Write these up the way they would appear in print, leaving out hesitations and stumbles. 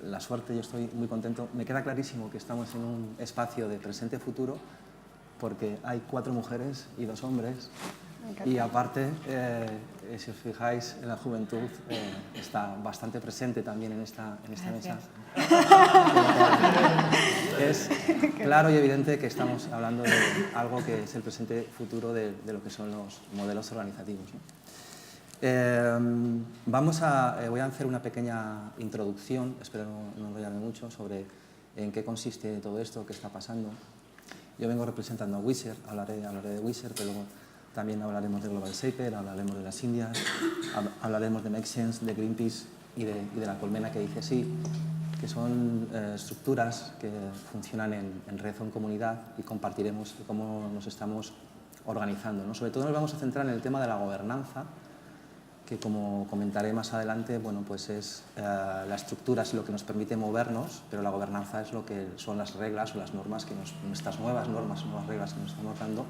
la suerte, yo estoy muy contento. Me queda clarísimo que estamos en un espacio de presente-futuro porque hay 4 mujeres y 2 hombres. Y aparte, si os fijáis, en la juventud está bastante presente también en esta mesa. Es claro y evidente que estamos hablando de algo que es el presente futuro de lo que son los modelos organizativos, ¿no? Voy a hacer una pequeña introducción, espero no enrollarme mucho, sobre en qué consiste todo esto, qué está pasando. Yo vengo representando a Wizard, hablaré de Wizard, pero luego también hablaremos de Global Shaper, hablaremos de las Indias, hablaremos de Make Sense, de Greenpeace y de la colmena que dice sí, que son estructuras que funcionan en red o en comunidad, y compartiremos cómo nos estamos organizando, ¿no? Sobre todo nos vamos a centrar en el tema de la gobernanza, que como comentaré más adelante, bueno, pues la estructura es lo que nos permite movernos, pero la gobernanza es lo que son las reglas o las normas, nuestras nuevas normas, nuevas reglas que nos estamos dando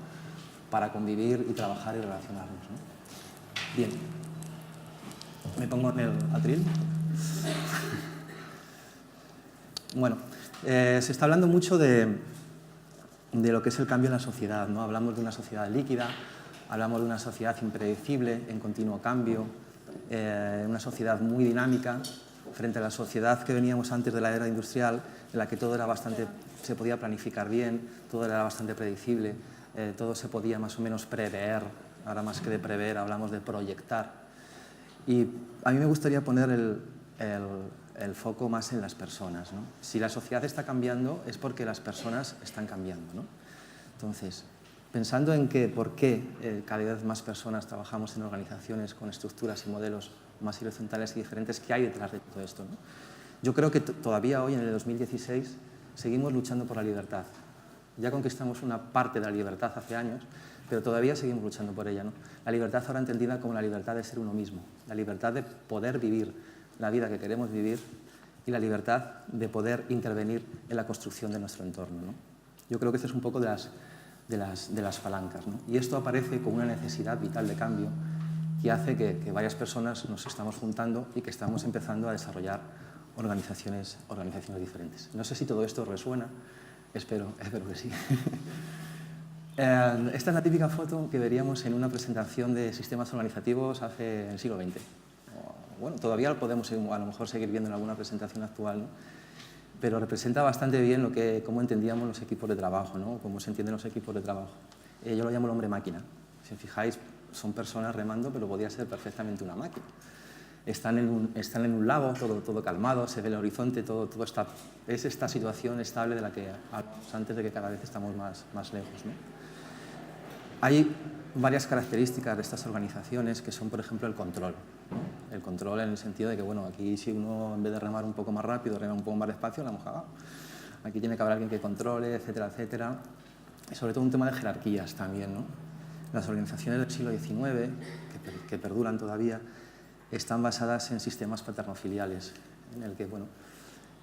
para convivir y trabajar y relacionarnos, ¿no? Bien, me pongo en el atril. Bueno, se está hablando mucho de lo que es el cambio en la sociedad, ¿no? Hablamos de una sociedad líquida, hablamos de una sociedad impredecible, en continuo cambio, una sociedad muy dinámica, frente a la sociedad que veníamos antes de la era industrial, en la que todo era se podía planificar bien, todo era bastante predecible, todo se podía más o menos prever. Ahora, más que de prever, hablamos de proyectar. Y a mí me gustaría poner el foco más en las personas, ¿no? Si la sociedad está cambiando, es porque las personas están cambiando, ¿no? Entonces, pensando en por qué cada vez más personas trabajamos en organizaciones con estructuras y modelos más horizontales y diferentes, ¿qué hay detrás de todo esto, ¿no? Yo creo que todavía hoy, en el 2016, seguimos luchando por la libertad. Ya conquistamos una parte de la libertad hace años, pero todavía seguimos luchando por ella, ¿no? La libertad ahora entendida como la libertad de ser uno mismo, la libertad de poder vivir la vida que queremos vivir y la libertad de poder intervenir en la construcción de nuestro entorno, ¿no? Yo creo que este es un poco de las palancas, ¿no? Y esto aparece como una necesidad vital de cambio que hace que varias personas nos estamos juntando y que estamos empezando a desarrollar organizaciones diferentes. No sé si todo esto resuena, espero que sí. Esta es la típica foto que veríamos en una presentación de sistemas organizativos en el siglo XX. Bueno, todavía lo podemos a lo mejor seguir viendo en alguna presentación actual, ¿no? Pero representa bastante bien cómo entendíamos los equipos de trabajo, ¿no? Cómo se entienden los equipos de trabajo. Yo lo llamo el hombre-máquina. Si os fijáis, son personas remando, pero podría ser perfectamente una máquina. Están en un lago, todo calmado, se ve el horizonte, es esta situación estable de la que hablamos antes, de que cada vez estamos más lejos, ¿no? Hay varias características de estas organizaciones que son, por ejemplo, el control, ¿no? El control en el sentido de que, bueno, aquí si uno en vez de remar un poco más rápido, rema un poco más despacio, la hemos cagado. Aquí tiene que haber alguien que controle, etcétera, etcétera. Y sobre todo un tema de jerarquías también, ¿no? Las organizaciones del siglo XIX, que perduran todavía, están basadas en sistemas paternofiliales, en el que, bueno,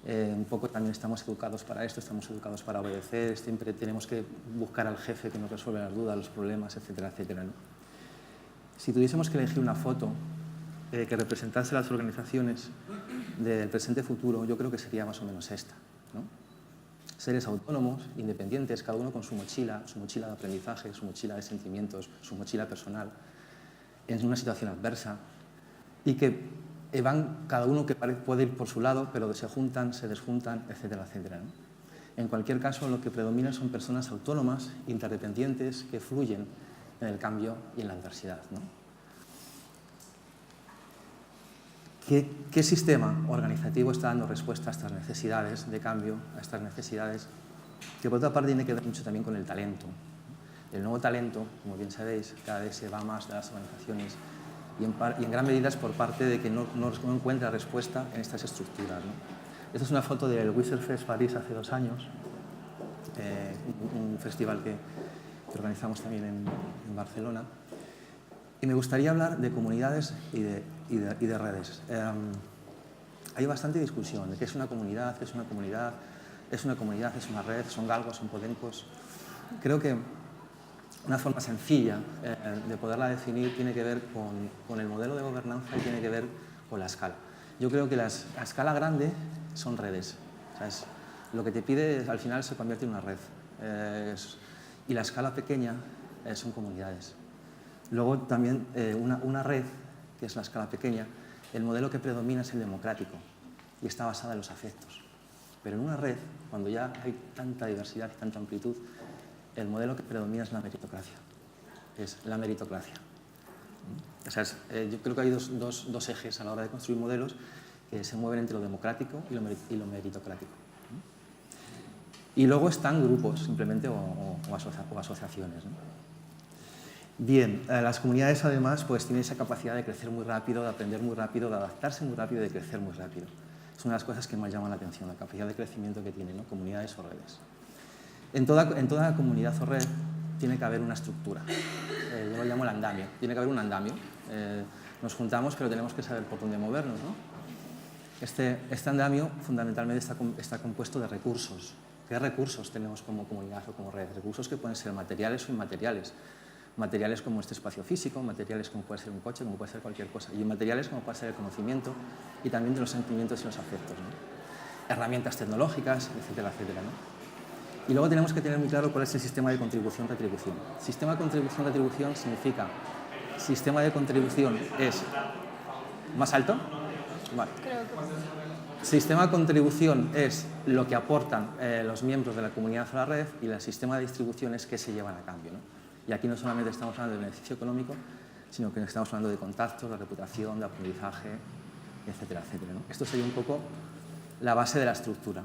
un poco también estamos educados para esto, estamos educados para obedecer, siempre tenemos que buscar al jefe que nos resuelve las dudas, los problemas, etcétera, etcétera, ¿no? Si tuviésemos que elegir una foto que representase las organizaciones del presente futuro, yo creo que sería más o menos esta, ¿no? Seres autónomos, independientes, cada uno con su mochila de aprendizaje, su mochila de sentimientos, su mochila personal, en una situación adversa, y que van cada uno que puede ir por su lado, pero se juntan, se desjuntan, etcétera, etcétera, ¿no? En cualquier caso, lo que predomina son personas autónomas, interdependientes, que fluyen en el cambio y en la adversidad, ¿no? ¿Qué sistema organizativo está dando respuesta a estas necesidades de cambio, a estas necesidades que, por otra parte, tiene que ver mucho también con el talento? El nuevo talento, como bien sabéis, cada vez se va más de las organizaciones, y en gran medida es por parte de que no encuentra respuesta en estas estructuras, ¿no? Esta es una foto del Wizard Fest París hace 2 años, un festival que organizamos también en Barcelona. Y me gustaría hablar de comunidades y de redes. Hay bastante discusión de qué es una comunidad, es una red, son galgos, son podencos. Creo que una forma sencilla de poderla definir tiene que ver con el modelo de gobernanza y tiene que ver con la escala. Yo creo que a escala grande son redes. O sea, lo que te pide al final se convierte en una red. Y la escala pequeña son comunidades. Luego también una red, que es la escala pequeña, el modelo que predomina es el democrático y está basada en los afectos. Pero en una red, cuando ya hay tanta diversidad y tanta amplitud, el modelo que predomina es la meritocracia. Es la meritocracia. O sea, yo creo que hay dos ejes a la hora de construir modelos que se mueven entre lo democrático y lo meritocrático. Y luego están grupos, simplemente, o asociaciones, ¿no? Bien, las comunidades, además, pues tienen esa capacidad de crecer muy rápido, de aprender muy rápido, de adaptarse muy rápido y de crecer muy rápido. Es una de las cosas que más llaman la atención, la capacidad de crecimiento que tienen, ¿no? Comunidades o redes. En toda comunidad o red tiene que haber una estructura. Yo lo llamo el andamio. Tiene que haber un andamio. Nos juntamos, pero tenemos que saber por dónde movernos, ¿no? Este andamio fundamentalmente está compuesto de recursos. ¿Qué recursos tenemos como comunidad o como red? Recursos que pueden ser materiales o inmateriales. Materiales como este espacio físico, materiales como puede ser un coche, como puede ser cualquier cosa. Y inmateriales como puede ser el conocimiento y también de los sentimientos y los afectos, ¿no? Herramientas tecnológicas, etcétera, etcétera, ¿no? Y luego tenemos que tener muy claro cuál es el sistema de contribución-retribución. Sistema de contribución-retribución significa sistema de contribución es más alto. Vale. Sistema de contribución es lo que aportan los miembros de la comunidad a la red y el sistema de distribución es qué se llevan a cambio, ¿no? Y aquí no solamente estamos hablando de beneficio económico, sino que estamos hablando de contactos, de reputación, de aprendizaje, etcétera, etcétera, ¿no? Esto sería un poco la base de la estructura.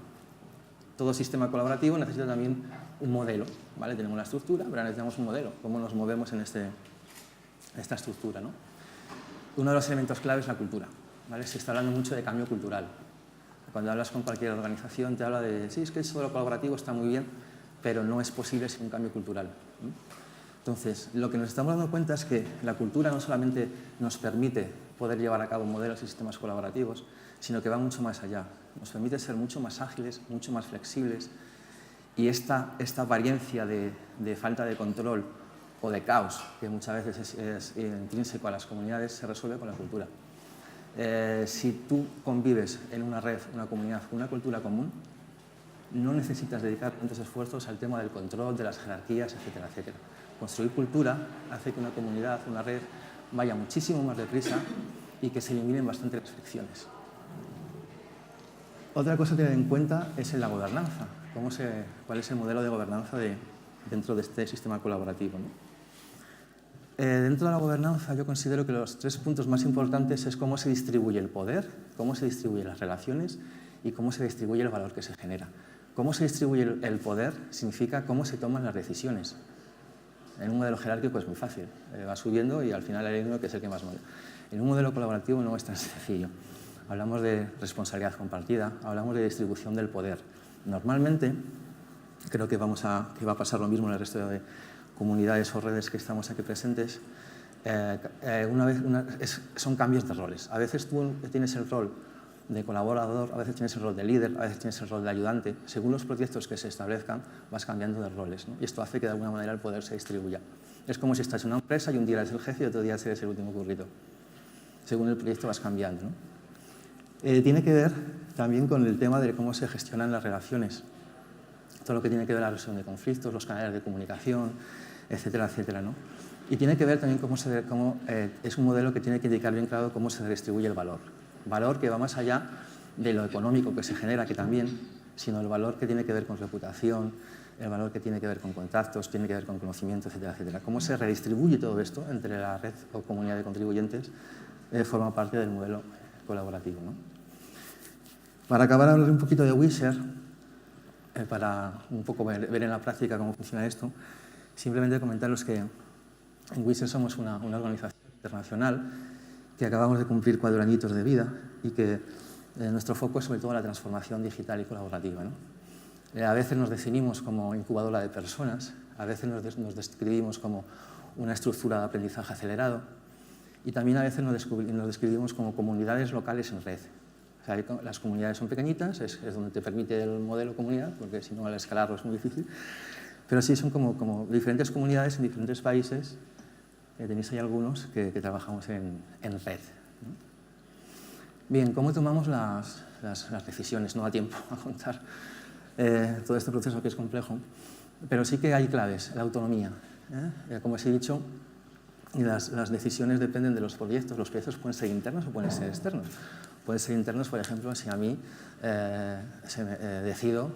Todo sistema colaborativo necesita también un modelo, ¿vale? Tenemos la estructura, pero necesitamos un modelo. ¿Cómo nos movemos en esta estructura, ¿no? Uno de los elementos clave es la cultura, ¿vale? Se está hablando mucho de cambio cultural. Cuando hablas con cualquier organización te habla de, sí, es que eso de lo colaborativo está muy bien, pero no es posible sin un cambio cultural, ¿no? Entonces, lo que nos estamos dando cuenta es que la cultura no solamente nos permite poder llevar a cabo modelos y sistemas colaborativos, sino que va mucho más allá. Nos permite ser mucho más ágiles, mucho más flexibles y esta apariencia de falta de control o de caos, que muchas veces es intrínseco a las comunidades, se resuelve con la cultura. Si tú convives en una red, una comunidad, con una cultura común, no necesitas dedicar tantos esfuerzos al tema del control, de las jerarquías, etcétera, etcétera. Construir cultura hace que una comunidad, una red, vaya muchísimo más deprisa y que se eliminen bastante las fricciones. Otra cosa a tener en cuenta es la gobernanza. ¿Cuál es el modelo de gobernanza dentro de este sistema colaborativo, ¿no? Dentro de la gobernanza yo considero que los 3 puntos más importantes es cómo se distribuye el poder, cómo se distribuyen las relaciones y cómo se distribuye el valor que se genera. Cómo se distribuye el poder significa cómo se toman las decisiones. En un modelo jerárquico es muy fácil, va subiendo y al final hay uno que es el que más mueve. En un modelo colaborativo no es tan sencillo. Hablamos de responsabilidad compartida, hablamos de distribución del poder. Normalmente, creo que va a pasar lo mismo en el resto de comunidades o redes que estamos aquí presentes, son cambios de roles. A veces tú tienes el rol de colaborador, a veces tienes el rol de líder, a veces tienes el rol de ayudante. Según los proyectos que se establezcan, vas cambiando de roles, ¿no? Y esto hace que de alguna manera el poder se distribuya. Es como si estás en una empresa y un día eres el jefe y otro día eres el último currito. Según el proyecto vas cambiando, ¿no? Tiene que ver también con el tema de cómo se gestionan las relaciones. Todo lo que tiene que ver con la resolución de conflictos, los canales de comunicación, etcétera, etcétera, ¿no? Y tiene que ver también cómo es un modelo que tiene que indicar bien claro cómo se redistribuye el valor. Valor que va más allá de lo económico que se genera, que también, sino el valor que tiene que ver con reputación, el valor que tiene que ver con contactos, tiene que ver con conocimiento, etcétera, etcétera. Cómo se redistribuye todo esto entre la red o comunidad de contribuyentes forma parte del modelo colaborativo, ¿no? Para acabar, hablar un poquito de Wizard, para un poco ver en la práctica cómo funciona esto, simplemente comentaros que en Wizard somos una organización internacional que acabamos de cumplir 4 añitos de vida y que nuestro foco es sobre todo la transformación digital y colaborativa, ¿no? A veces nos definimos como incubadora de personas, a veces nos describimos como una estructura de aprendizaje acelerado y también a veces nos describimos como comunidades locales en red. O sea, las comunidades son pequeñitas, es donde te permite el modelo comunidad, porque si no al escalarlo es muy difícil, pero sí son como diferentes comunidades en diferentes países. Tenéis ahí algunos que trabajamos en red, ¿no? Bien, ¿cómo tomamos las decisiones? No da tiempo a contar todo este proceso que es complejo, pero sí que hay claves, la autonomía. Como os he dicho, las decisiones dependen de los proyectos. Los proyectos pueden ser internos o pueden ser externos. Pueden ser internos, por ejemplo, si a mí decido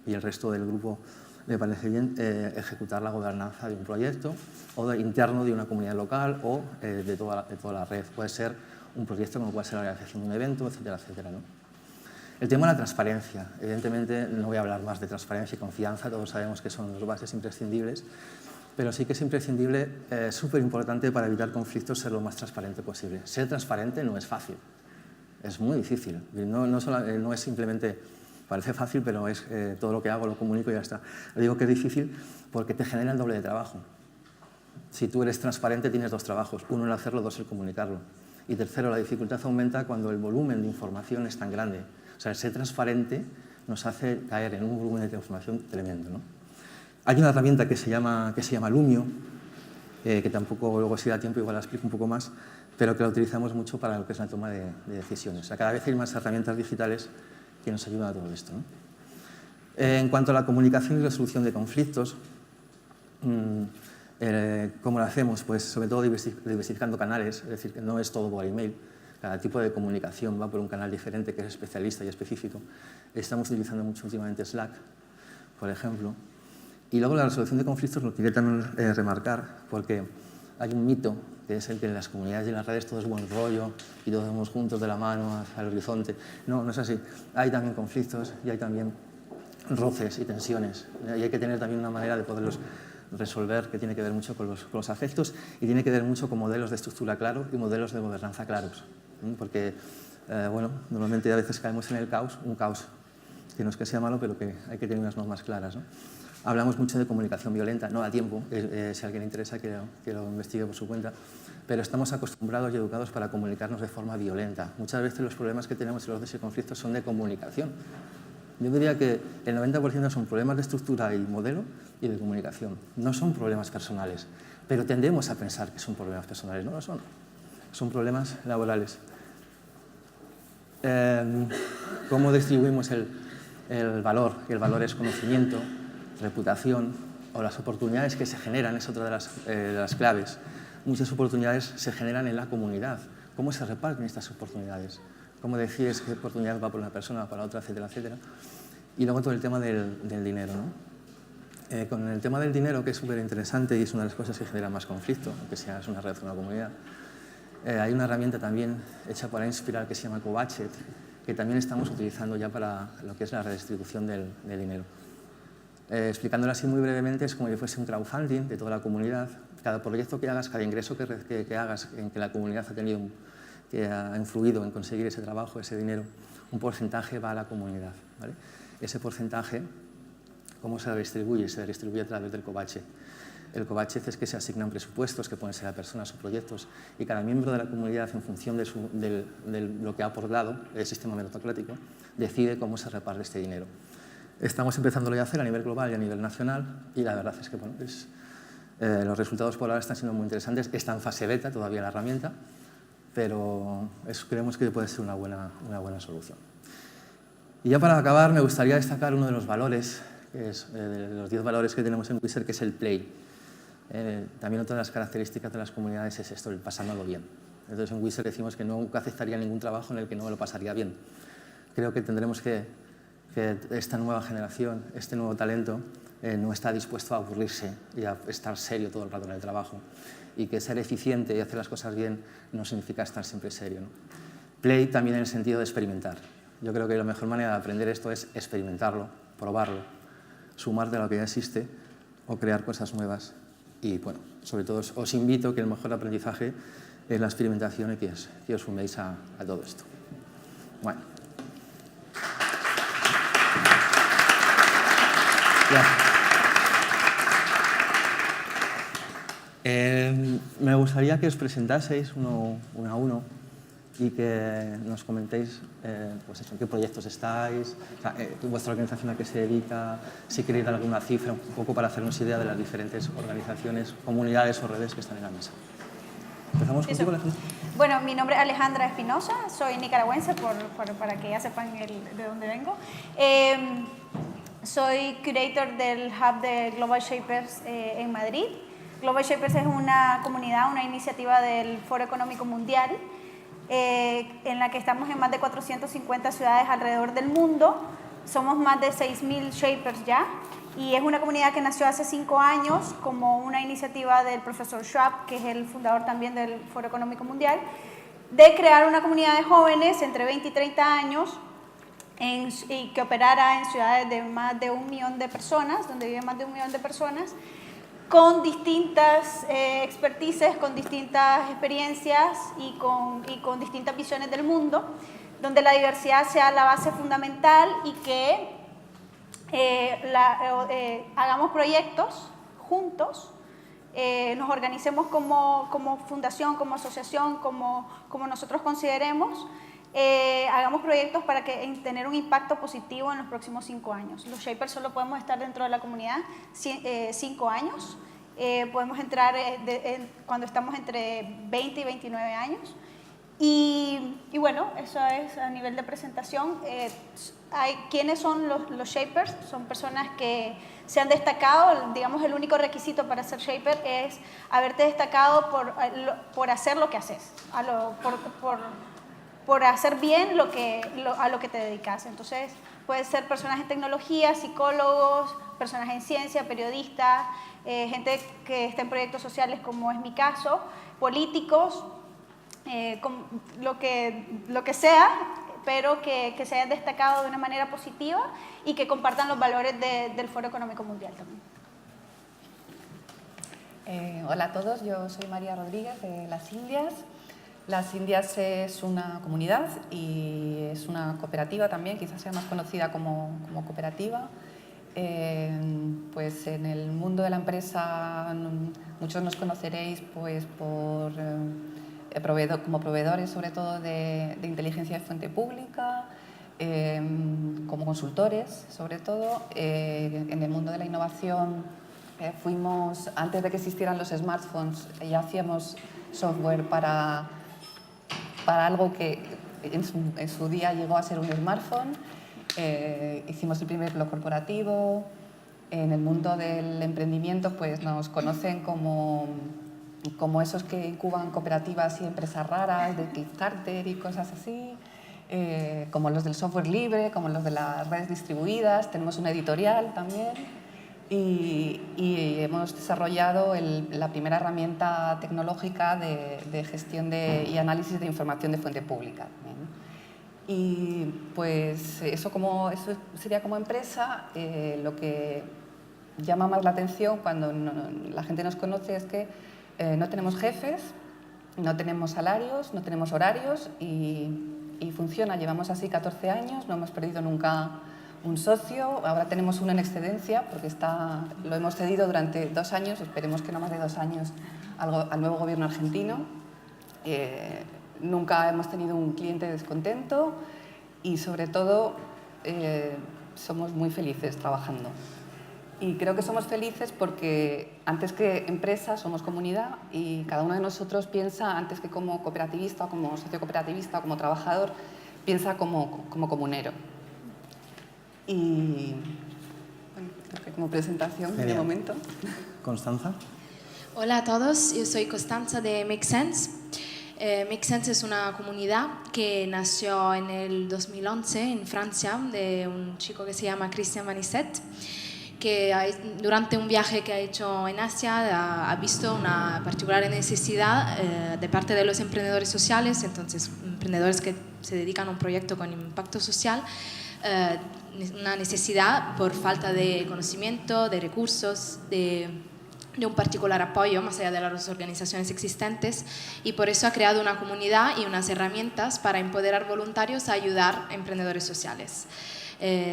y el resto del grupo le parece bien ejecutar la gobernanza de un proyecto o interno de una comunidad local o de toda la red. Puede ser un proyecto como puede ser la realización de un evento, etcétera, etcétera, ¿no? El tema de la transparencia. Evidentemente no voy a hablar más de transparencia y confianza, todos sabemos que son dos bases imprescindibles, pero sí que es imprescindible, súper importante para evitar conflictos, ser lo más transparente posible. Ser transparente no es fácil, es muy difícil. No es simplemente, parece fácil, pero es todo lo que hago, lo comunico y ya está. Le digo que es difícil porque te genera el doble de trabajo. Si tú eres transparente tienes dos trabajos, uno el hacerlo, dos el comunicarlo. Y tercero, la dificultad aumenta cuando el volumen de información es tan grande. O sea, el ser transparente nos hace caer en un volumen de información tremendo, ¿no? Hay una herramienta que se llama Lumio, que tampoco luego si da tiempo igual la explico un poco más, pero que la utilizamos mucho para lo que es la toma de decisiones. O sea, cada vez hay más herramientas digitales que nos ayudan a todo esto, ¿no? En cuanto a la comunicación y resolución de conflictos, ¿cómo lo hacemos? Pues sobre todo diversificando canales, es decir, que no es todo por email. Cada tipo de comunicación va por un canal diferente que es especialista y específico. Estamos utilizando mucho últimamente Slack, por ejemplo. Y luego la resolución de conflictos lo quería también remarcar, porque hay un mito, que es el que en las comunidades y en las redes todo es buen rollo y todos vamos juntos de la mano hacia el horizonte. No, no es así. Hay también conflictos y hay también roces y tensiones. Y hay que tener también una manera de poderlos resolver que tiene que ver mucho con los afectos y tiene que ver mucho con modelos de estructura claros y modelos de gobernanza claros. Porque, bueno, normalmente a veces caemos en el caos, un caos que no es que sea malo, pero que hay que tener unas normas claras, ¿no? Hablamos mucho de comunicación violenta, no da tiempo, si a alguien le interesa que lo investigue por su cuenta, pero estamos acostumbrados y educados para comunicarnos de forma violenta. Muchas veces los problemas que tenemos en los conflictos son de comunicación. Yo diría que el 90% son problemas de estructura y modelo y de comunicación. No son problemas personales, pero tendemos a pensar que son problemas personales. No lo son, son problemas laborales. ¿Cómo distribuimos el valor? El valor es conocimiento, reputación o las oportunidades que se generan, es otra de las claves. Muchas oportunidades se generan en la comunidad. ¿Cómo se reparten estas oportunidades? ¿Cómo decides qué oportunidad va por una persona, para otra, etcétera, etcétera? Y luego todo el tema del dinero, ¿no? Con el tema del dinero, que es súper interesante y es una de las cosas que genera más conflicto, aunque sea una red o una comunidad, hay una herramienta también hecha para Inspiral que se llama Cobudget, que también estamos utilizando ya para lo que es la redistribución del dinero. Explicándolo así muy brevemente, es como si fuese un crowdfunding de toda la comunidad. Cada proyecto que hagas, cada ingreso que hagas en que la comunidad que ha influido en conseguir ese trabajo, ese dinero, un porcentaje va a la comunidad, ¿vale? Ese porcentaje, ¿cómo se distribuye? Se distribuye a través del Cobudget. El Cobudget es que se asignan presupuestos, que pueden ser a personas o proyectos, y cada miembro de la comunidad, en función de lo que ha aportado, el sistema meritocrático, decide cómo se reparte este dinero. Estamos empezándolo ya a hacer a nivel global y a nivel nacional, y la verdad es que bueno, los resultados por ahora están siendo muy interesantes. Está en fase beta todavía la herramienta, pero creemos que puede ser una buena solución. Y ya para acabar, me gustaría destacar uno de los valores, que es de los 10 valores que tenemos en Wizard, que es el play. También otra de las características de las comunidades es esto, el pasándolo bien. Entonces en Wizard decimos que nunca aceptaría ningún trabajo en el que no me lo pasaría bien. Creo que tendremos que esta nueva generación, este nuevo talento, no está dispuesto a aburrirse y a estar serio todo el rato en el trabajo. Y que ser eficiente y hacer las cosas bien no significa estar siempre serio, ¿no? Play también en el sentido de experimentar. Yo creo que la mejor manera de aprender esto es experimentarlo, probarlo, sumarte a lo que ya existe o crear cosas nuevas. Y bueno, sobre todo os invito que el mejor aprendizaje es la experimentación y que os suméis a todo esto. Bueno. Me gustaría que os presentaseis uno a uno y que nos comentéis pues eso, en qué proyectos estáis, o sea, vuestra organización a qué se dedica, si queréis dar alguna cifra, un poco para hacernos idea de las diferentes organizaciones, comunidades o redes que están en la mesa. ¿Empezamos contigo, Alejandro? Bueno, mi nombre es Alejandra Espinosa, soy nicaragüense, para que ya sepan de dónde vengo. Soy curator del Hub de Global Shapers en Madrid. Global Shapers es una comunidad, una iniciativa del Foro Económico Mundial, en la que estamos en más de 450 ciudades alrededor del mundo. Somos más de 6.000 Shapers ya. Y es una comunidad que nació hace 5 años como una iniciativa del profesor Schwab, que es el fundador también del Foro Económico Mundial, de crear una comunidad de jóvenes entre 20 y 30 años y que operara en ciudades de más de 1 millón de personas, donde viven más de 1 millón de personas, con distintas expertices, con distintas experiencias y con distintas visiones del mundo, donde la diversidad sea la base fundamental y que hagamos proyectos juntos, nos organicemos como fundación, como asociación, como nosotros consideremos, hagamos proyectos para tener un impacto positivo en los próximos 5 años. Los Shapers solo podemos estar dentro de la comunidad 5 años, podemos entrar cuando estamos entre 20 y 29 años. Y bueno, eso es a nivel de presentación. ¿Quiénes son los Shapers? Son personas que se han destacado. Digamos, el único requisito para ser Shaper es haberte destacado por hacer lo que haces, por hacer bien a lo que te dedicas. Entonces, puede ser personas en tecnología, psicólogos, personas en ciencia, periodistas, gente que está en proyectos sociales, como es mi caso, políticos, lo que sea, pero que se hayan destacado de una manera positiva y que compartan los valores del Foro Económico Mundial también. Hola a todos, yo soy María Rodríguez de Las Indias. Las Indias es una comunidad y es una cooperativa también, quizás sea más conocida como cooperativa. Pues en el mundo de la empresa muchos nos conoceréis pues como proveedores sobre todo de inteligencia de fuente pública, como consultores sobre todo. En el mundo de la innovación fuimos, antes de que existieran los smartphones, ya hacíamos software para algo que en su día llegó a ser un smartphone. Hicimos el primer blog corporativo. En el mundo del emprendimiento pues nos conocen como esos que incuban cooperativas y empresas raras de Kickstarter y cosas así, como los del software libre, como los de las redes distribuidas. Tenemos una editorial también y hemos desarrollado la primera herramienta tecnológica de gestión y análisis de información de fuente pública también. Y pues eso sería como empresa. Lo que llama más la atención cuando la gente nos conoce es que no tenemos jefes, no tenemos salarios, no tenemos horarios y funciona. Llevamos así 14 años, no hemos perdido nunca un socio. Ahora tenemos uno en excedencia porque lo hemos cedido durante 2 años, esperemos que no más de 2 años, al nuevo gobierno argentino. Nunca hemos tenido un cliente descontento y sobre todo somos muy felices trabajando. Y creo que somos felices porque antes que empresa somos comunidad y cada uno de nosotros piensa, antes que como cooperativista, como socio cooperativista, como trabajador, piensa como comunero. Y bueno, creo que como presentación de momento. Constanza. Hola a todos, yo soy Constanza de Make Sense. Make Sense es una comunidad que nació en el 2011 en Francia de un chico que se llama Christian Manisset, que durante un viaje que ha hecho en Asia ha visto una particular necesidad de parte de los emprendedores sociales, entonces emprendedores que se dedican a un proyecto con impacto social, una necesidad por falta de conocimiento, de recursos, de un particular apoyo más allá de las organizaciones existentes, y por eso ha creado una comunidad y unas herramientas para empoderar voluntarios a ayudar a emprendedores sociales.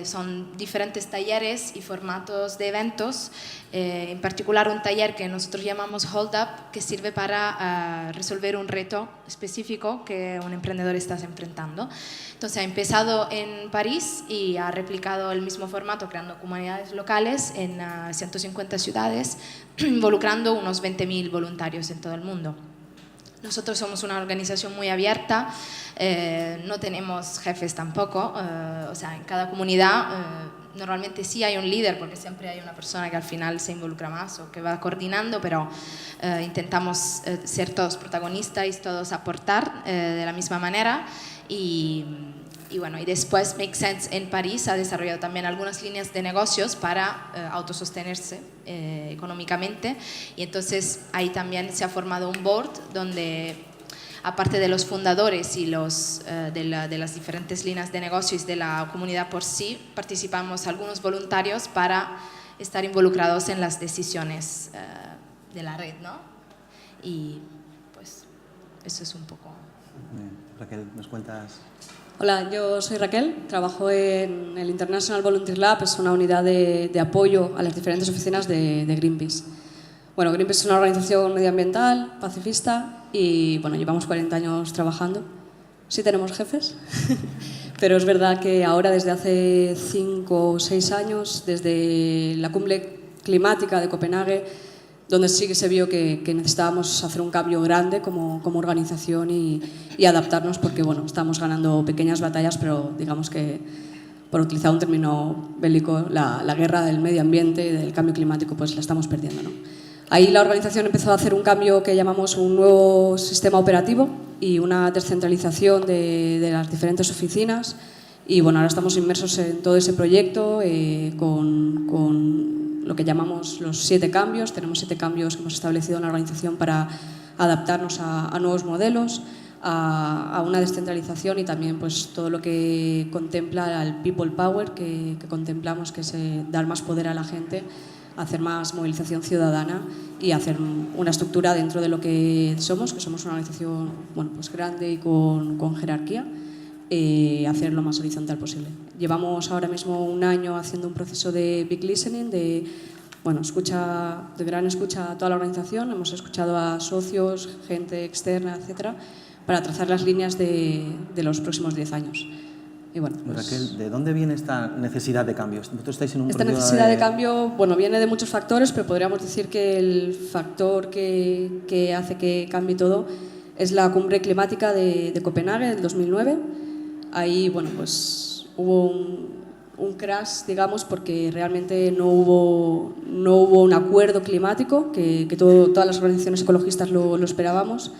Son diferentes talleres y formatos de eventos, en particular un taller que nosotros llamamos Hold Up, que sirve para resolver un reto específico que un emprendedor está enfrentando. Entonces ha empezado en París y ha replicado el mismo formato creando comunidades locales en 150 ciudades, involucrando unos 20.000 voluntarios en todo el mundo. Nosotros somos una organización muy abierta, no tenemos jefes tampoco, o sea, en cada comunidad normalmente sí hay un líder, porque siempre hay una persona que al final se involucra más o que va coordinando, pero intentamos ser todos protagonistas y todos aportar de la misma manera. Y bueno, y después Make Sense en París ha desarrollado también algunas líneas de negocios para autosostenerse económicamente, y entonces ahí también se ha formado un board donde, aparte de los fundadores y de las diferentes líneas de negocios de la comunidad por sí, participamos algunos voluntarios para estar involucrados en las decisiones de la red, ¿no? Y pues eso es un poco... Bien. Raquel, ¿nos cuentas? Hola, yo soy Raquel, trabajo en el International Volunteer Lab, es una unidad de apoyo a las diferentes oficinas de Greenpeace. Bueno, Greenpeace es una organización medioambiental, pacifista, y bueno, llevamos 40 años trabajando. Sí tenemos jefes, pero es verdad que ahora, desde hace 5 o 6 años, desde la cumbre climática de Copenhague, donde sí que se vio que necesitábamos hacer un cambio grande como organización y adaptarnos, porque bueno, estamos ganando pequeñas batallas, pero digamos que, por utilizar un término bélico, la guerra del medio ambiente y del cambio climático pues la estamos perdiendo, ¿no? Ahí la organización empezó a hacer un cambio que llamamos un nuevo sistema operativo y una descentralización de las diferentes oficinas, y bueno, ahora estamos inmersos en todo ese proyecto con lo que llamamos los 7 cambios. Tenemos 7 cambios que hemos establecido en la organización para adaptarnos a nuevos modelos, a una descentralización, y también pues todo lo que contempla el people power, que contemplamos, que es dar más poder a la gente, hacer más movilización ciudadana y hacer una estructura dentro de lo que somos una organización, bueno, pues grande y con jerarquía, hacer lo más horizontal posible. Llevamos ahora mismo un año haciendo un proceso de big listening, de gran escucha a toda la organización. Hemos escuchado a socios, gente externa, etcétera, para trazar las líneas de los próximos 10 años. Y bueno, pues, Raquel, ¿de dónde viene esta necesidad de cambios? Vosotros estáis en un esta periodo necesidad de cambio, bueno, viene de muchos factores, pero podríamos decir que el factor que hace que cambie todo es la cumbre climática de Copenhague del 2009. Ahí, bueno, pues hubo un crash, digamos, porque realmente no hubo un acuerdo climático, que todas las organizaciones ecologistas lo esperábamos,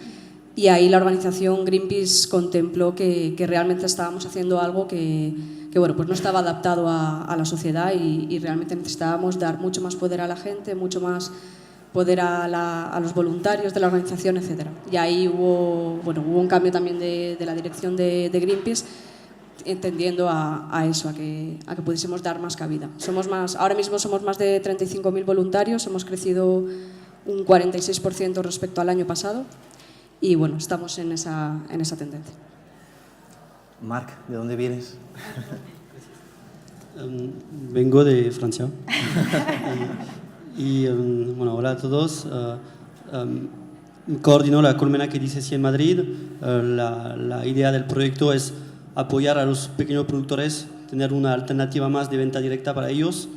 y ahí la organización Greenpeace contempló que realmente estábamos haciendo algo que bueno, pues no estaba adaptado a la sociedad, y realmente necesitábamos dar mucho más poder a la gente, mucho más poder a los voluntarios de la organización, etc. Y ahí hubo un cambio también de la dirección de Greenpeace, entendiendo a eso, a que pudiésemos dar más cabida. Ahora mismo somos más de 35.000 voluntarios, hemos crecido un 46% respecto al año pasado, y bueno, estamos en esa tendencia. Marc, ¿de dónde vienes? Vengo de Francia. Bueno, hola a todos. Coordino la colmena que dice sí en Madrid. La idea del proyecto es apoyar a los pequeños productores, tener una alternativa más de venta directa para ellos,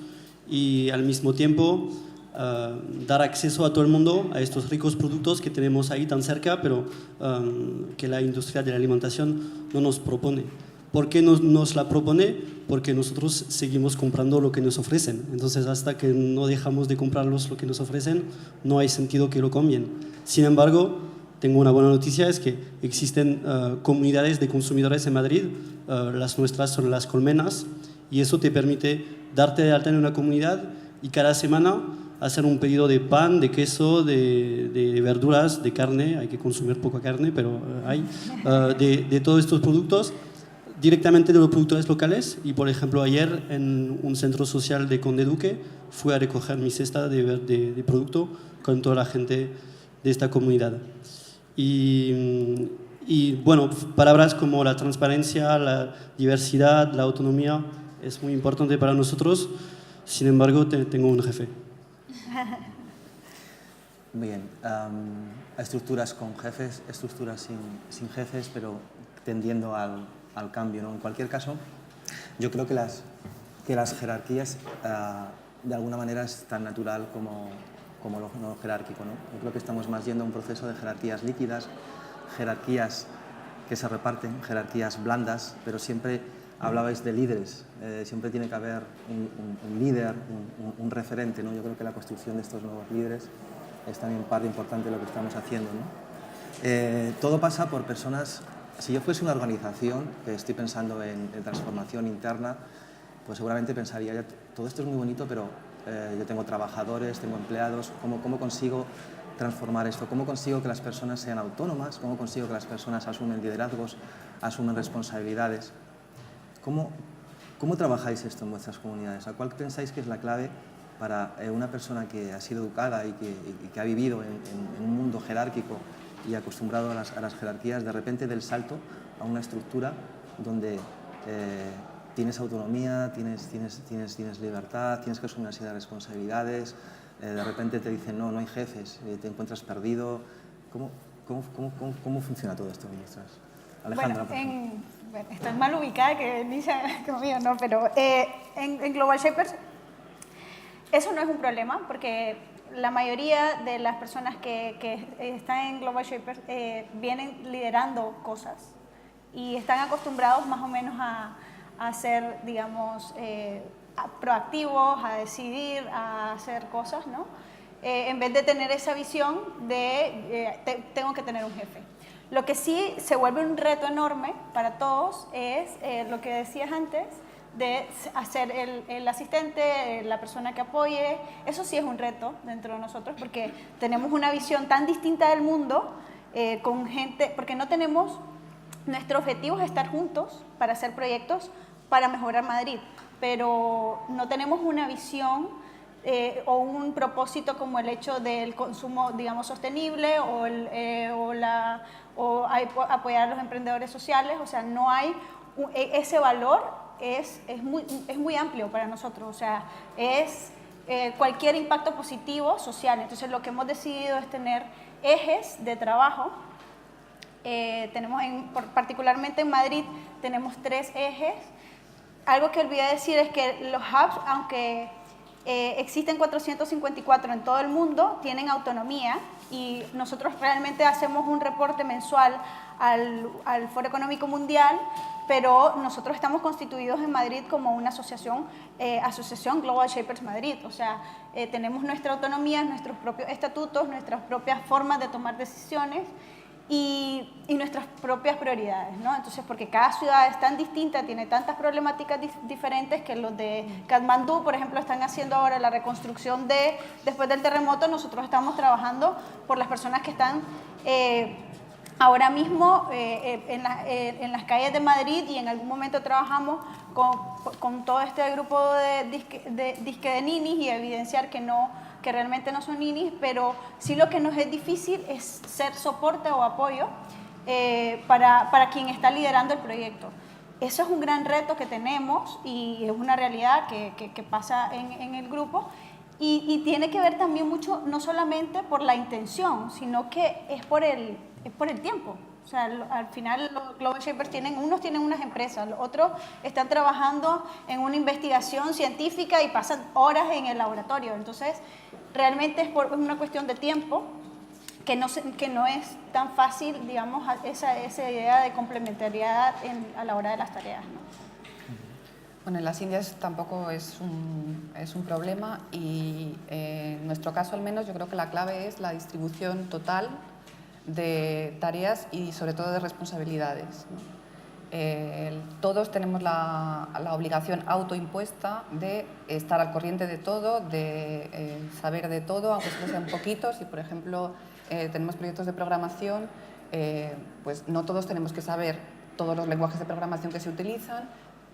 y al mismo tiempo dar acceso a todo el mundo a estos ricos productos que tenemos ahí tan cerca, pero que la industria de la alimentación no nos propone. ¿Por qué nos la propone? Porque nosotros seguimos comprando lo que nos ofrecen. Entonces, hasta que no dejamos de comprarlos lo que nos ofrecen, no hay sentido que lo cambien. Sin embargo, tengo una buena noticia, es que existen comunidades de consumidores en Madrid, las nuestras son las colmenas, y eso te permite darte de alta en una comunidad y cada semana hacer un pedido de pan, de queso, de verduras, de carne. Hay que consumir poca carne, pero hay de todos estos productos directamente de los productores locales. Y por ejemplo, ayer en un centro social de Conde Duque fui a recoger mi cesta de producto con toda la gente de esta comunidad. Y bueno, palabras como la transparencia, la diversidad, la autonomía es muy importante para nosotros. Sin embargo, tengo un jefe. Bien, estructuras con jefes, estructuras sin jefes, pero tendiendo al cambio, ¿no? En cualquier caso, yo creo que las jerarquías de alguna manera es tan natural como lo no jerárquico, ¿no? Yo creo que estamos más yendo a un proceso de jerarquías líquidas, jerarquías que se reparten, jerarquías blandas, pero siempre hablabais de líderes, siempre tiene que haber un líder, un referente, ¿no? Yo creo que la construcción de estos nuevos líderes es también parte importante de lo que estamos haciendo, ¿no? Todo pasa por personas. Si yo fuese una organización que estoy pensando en transformación interna, pues seguramente pensaría, ya, todo esto es muy bonito, pero yo tengo trabajadores, tengo empleados, ¿cómo consigo transformar esto? ¿Cómo consigo que las personas sean autónomas? ¿Cómo consigo que las personas asumen liderazgos, asumen responsabilidades? ¿Cómo trabajáis esto en vuestras comunidades? ¿Cuál pensáis que es la clave para una persona que ha sido educada y que ha vivido en un mundo jerárquico y acostumbrado a las jerarquías, de repente del salto a una estructura donde tienes autonomía, tienes libertad, tienes que asumir una serie de responsabilidades, de repente te dicen no hay jefes, te encuentras perdido? ¿Cómo funciona todo esto, ministras? Alejandra, bueno, estoy mal ubicada que Nisha conmigo, no, pero en Global Shapers eso no es un problema, porque la mayoría de las personas que están en Global Shapers vienen liderando cosas y están acostumbrados más o menos a ser, digamos, proactivos, a decidir, a hacer cosas, ¿no? En vez de tener esa visión de tengo que tener un jefe. Lo que sí se vuelve un reto enorme para todos es lo que decías antes, de hacer el asistente, la persona que apoye. Eso sí es un reto dentro de nosotros, porque tenemos una visión tan distinta del mundo, con gente, porque no tenemos, nuestro objetivo es estar juntos para hacer proyectos para mejorar Madrid, pero no tenemos una visión o un propósito como el hecho del consumo, digamos, sostenible o apoyar a los emprendedores sociales. O sea, no hay ese valor. Es muy amplio para nosotros, o sea, es cualquier impacto positivo social. Entonces lo que hemos decidido es tener ejes de trabajo. Tenemos particularmente en Madrid tenemos 3 ejes. Algo que olvidé decir es que los hubs, aunque existen 454 en todo el mundo, tienen autonomía, y nosotros realmente hacemos un reporte mensual al Foro Económico Mundial, pero nosotros estamos constituidos en Madrid como una asociación Global Shapers Madrid. O sea, tenemos nuestra autonomía, nuestros propios estatutos, nuestras propias formas de tomar decisiones y nuestras propias prioridades, ¿no? Entonces, porque cada ciudad es tan distinta, tiene tantas problemáticas diferentes, que los de Katmandú, por ejemplo, están haciendo ahora la reconstrucción después del terremoto. Nosotros estamos trabajando por las personas que están ahora mismo en las calles de Madrid, y en algún momento trabajamos con todo este grupo de ninis, y evidenciar que realmente no son ninis, pero sí lo que nos es difícil es ser soporte o apoyo para quien está liderando el proyecto. Eso es un gran reto que tenemos, y es una realidad que pasa en el grupo, y tiene que ver también mucho, no solamente por la intención, sino que es por el tiempo. O sea, al final los Global Shapers unos tienen unas empresas, los otros están trabajando en una investigación científica y pasan horas en el laboratorio. Entonces, realmente es una cuestión de tiempo, que no es tan fácil, digamos, esa idea de complementariedad a la hora de las tareas, ¿no? Bueno, en las Indias tampoco es un problema, y en nuestro caso al menos yo creo que la clave es la distribución total de tareas y sobre todo de responsabilidades, ¿no? Todos tenemos la obligación autoimpuesta de estar al corriente de todo, de saber de todo, aunque solo sean poquitos. Y por ejemplo tenemos proyectos de programación, pues no todos tenemos que saber todos los lenguajes de programación que se utilizan,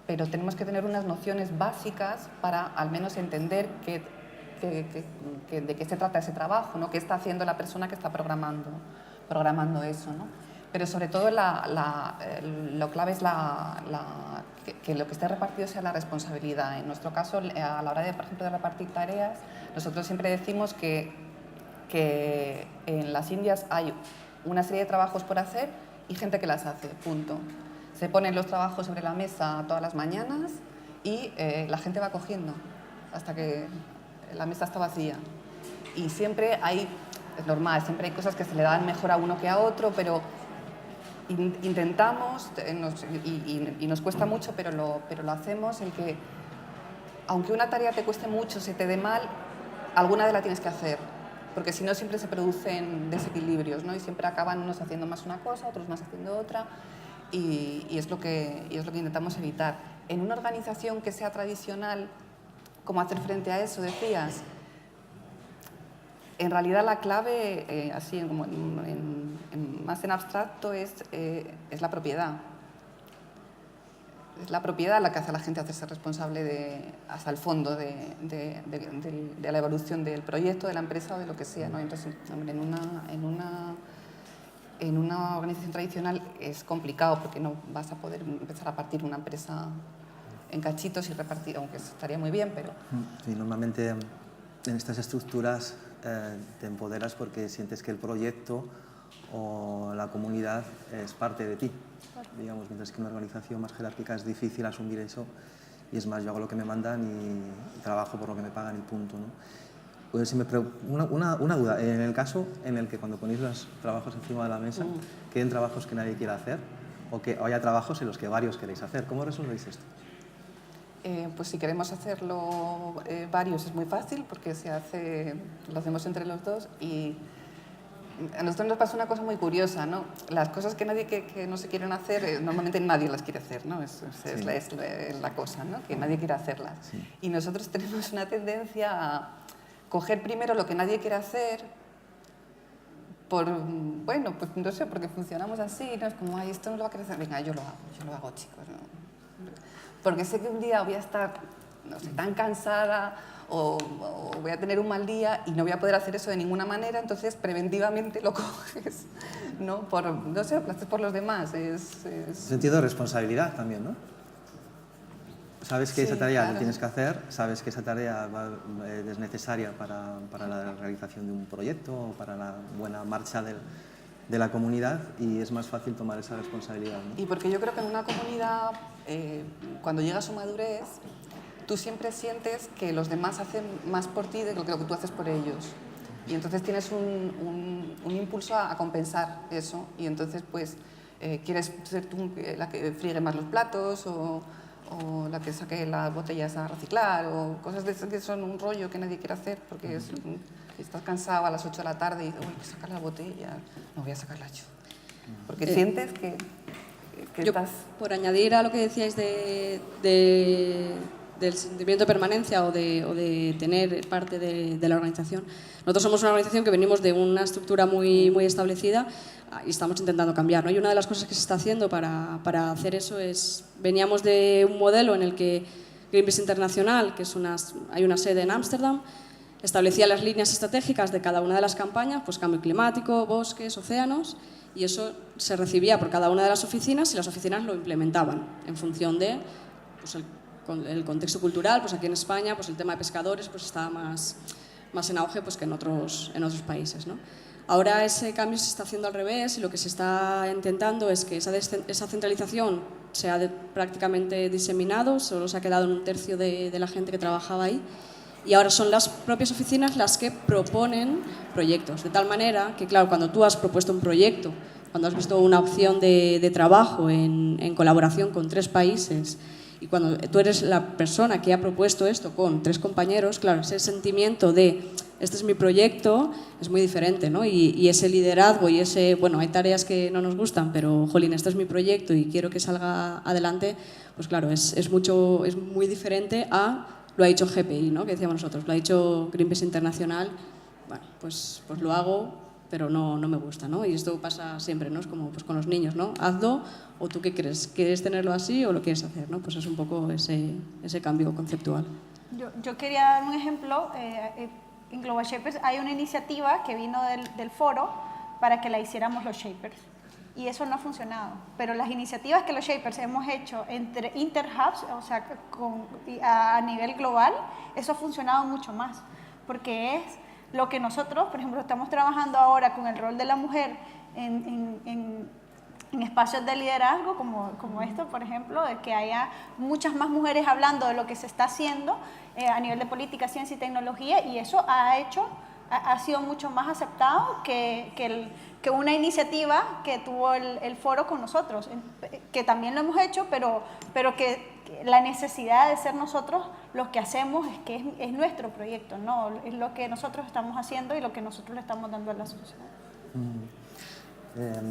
pero tenemos que tener unas nociones básicas para al menos entender de qué se trata ese trabajo, ¿no? ¿Qué está haciendo la persona que está programando eso, ¿no? Pero sobre todo lo clave es que lo que esté repartido sea la responsabilidad. En nuestro caso, a la hora de, por ejemplo, de repartir tareas, nosotros siempre decimos que en las Indias hay una serie de trabajos por hacer y gente que las hace, punto. Se ponen los trabajos sobre la mesa todas las mañanas y la gente va cogiendo hasta que la mesa está vacía. Y siempre es normal, siempre hay cosas que se le dan mejor a uno que a otro, pero intentamos, y nos cuesta mucho, pero lo hacemos, en que aunque una tarea te cueste mucho, se te dé mal, alguna de la tienes que hacer, porque si no siempre se producen desequilibrios, ¿no? Y siempre acaban unos haciendo más una cosa, otros más haciendo otra, y es lo que intentamos evitar. En una organización que sea tradicional, ¿cómo hacer frente a eso? Decías, en realidad la clave, así más en abstracto, es la propiedad. Es la propiedad la que hace a la gente hacerse responsable hasta el fondo de la evolución del proyecto, de la empresa o de lo que sea, ¿no? Entonces, hombre, en una organización tradicional es complicado porque no vas a poder empezar a partir una empresa en cachitos y repartir, aunque eso estaría muy bien, pero... Sí, normalmente en estas estructuras te empoderas porque sientes que el proyecto o la comunidad es parte de ti, digamos, mientras que en una organización más jerárquica es difícil asumir eso y es más, yo hago lo que me mandan y trabajo por lo que me pagan y punto, ¿no? Pues si una duda, en el caso en el que cuando ponéis los trabajos encima de la mesa, queden trabajos que nadie quiera hacer o que haya trabajos en los que varios queréis hacer, ¿cómo resolvéis esto? Pues si queremos hacerlo varios es muy fácil porque lo hacemos entre los dos y a nosotros nos pasa una cosa muy curiosa, ¿no? Las cosas que no se quieren hacer, normalmente nadie las quiere hacer, ¿no? Es la cosa, ¿no? Que nadie quiere hacerlas. Sí. Y nosotros tenemos una tendencia a coger primero lo que nadie quiere hacer bueno, pues no sé, porque funcionamos así, ¿no? Es como, ay, esto no lo va a querer hacer, venga, yo lo hago, chicos, ¿no? Porque sé que un día voy a estar, no sé, tan cansada o voy a tener un mal día y no voy a poder hacer eso de ninguna manera, entonces preventivamente lo coges, ¿no? No sé, lo haces por los demás. Sentido de responsabilidad también, ¿no? Sabes que esa tarea la tienes que hacer, sabes que esa tarea es necesaria para la realización de un proyecto o para la buena marcha de la comunidad y es más fácil tomar esa responsabilidad, ¿no? Y porque yo creo que en una comunidad, cuando llega a su madurez, tú siempre sientes que los demás hacen más por ti de lo que tú haces por ellos. Y entonces tienes un impulso a compensar eso. Y entonces, pues, quieres ser tú la que friegue más los platos o la que saque las botellas a reciclar o cosas de esas que son un rollo que nadie quiere hacer porque estás cansado a las 8 de la tarde y dices, uy, sacar la botella, no voy a sacarla yo. Porque sientes que estás... Por añadir a lo que decíais del sentimiento de permanencia o de tener parte de la organización, nosotros somos una organización que venimos de una estructura muy, muy establecida y estamos intentando cambiar, ¿no? Y una de las cosas que se está haciendo para hacer eso es, veníamos de un modelo en el que Greenpeace Internacional, que hay una sede en Ámsterdam, establecía las líneas estratégicas de cada una de las campañas, pues cambio climático, bosques, océanos, y eso se recibía por cada una de las oficinas y las oficinas lo implementaban en función de pues, el contexto cultural. Pues aquí en España pues el tema de pescadores pues estaba más en auge pues, que en otros países, ¿no? Ahora ese cambio se está haciendo al revés y lo que se está intentando es que esa centralización se ha prácticamente diseminado, solo se ha quedado en un tercio de la gente que trabajaba ahí y ahora son las propias oficinas las que proponen proyectos, de tal manera que, claro, cuando tú has propuesto un proyecto, cuando has visto una opción de trabajo en colaboración con 3 países y cuando tú eres la persona que ha propuesto esto con 3 compañeros, claro, ese sentimiento de este es mi proyecto es muy diferente, ¿no? Y ese liderazgo y bueno, hay tareas que no nos gustan, pero, jolín, este es mi proyecto y quiero que salga adelante, pues claro, es muy diferente a lo ha dicho GPI, ¿no? Que decíamos nosotros, lo ha dicho Greenpeace Internacional, bueno, pues lo hago, pero no me gusta, ¿no? Y esto pasa siempre, ¿no? Es como pues con los niños, ¿no? Hazlo, o tú qué crees, ¿quieres tenerlo así o lo quieres hacer, ¿no? Pues es un poco ese cambio conceptual. Yo quería dar un ejemplo. En Global Shapers hay una iniciativa que vino del foro para que la hiciéramos los Shapers. Y eso no ha funcionado. Pero las iniciativas que los Shapers hemos hecho entre interhubs, o sea, a nivel global, eso ha funcionado mucho más. Porque es lo que nosotros, por ejemplo, estamos trabajando ahora con el rol de la mujer en espacios de liderazgo como esto, por ejemplo, de que haya muchas más mujeres hablando de lo que se está haciendo a nivel de política, ciencia y tecnología, y eso ha ha sido mucho más aceptado que una iniciativa que tuvo el foro con nosotros, que también lo hemos hecho, pero que la necesidad de ser nosotros los que hacemos es que es nuestro proyecto, ¿no? Es lo que nosotros estamos haciendo y lo que nosotros le estamos dando a la sociedad.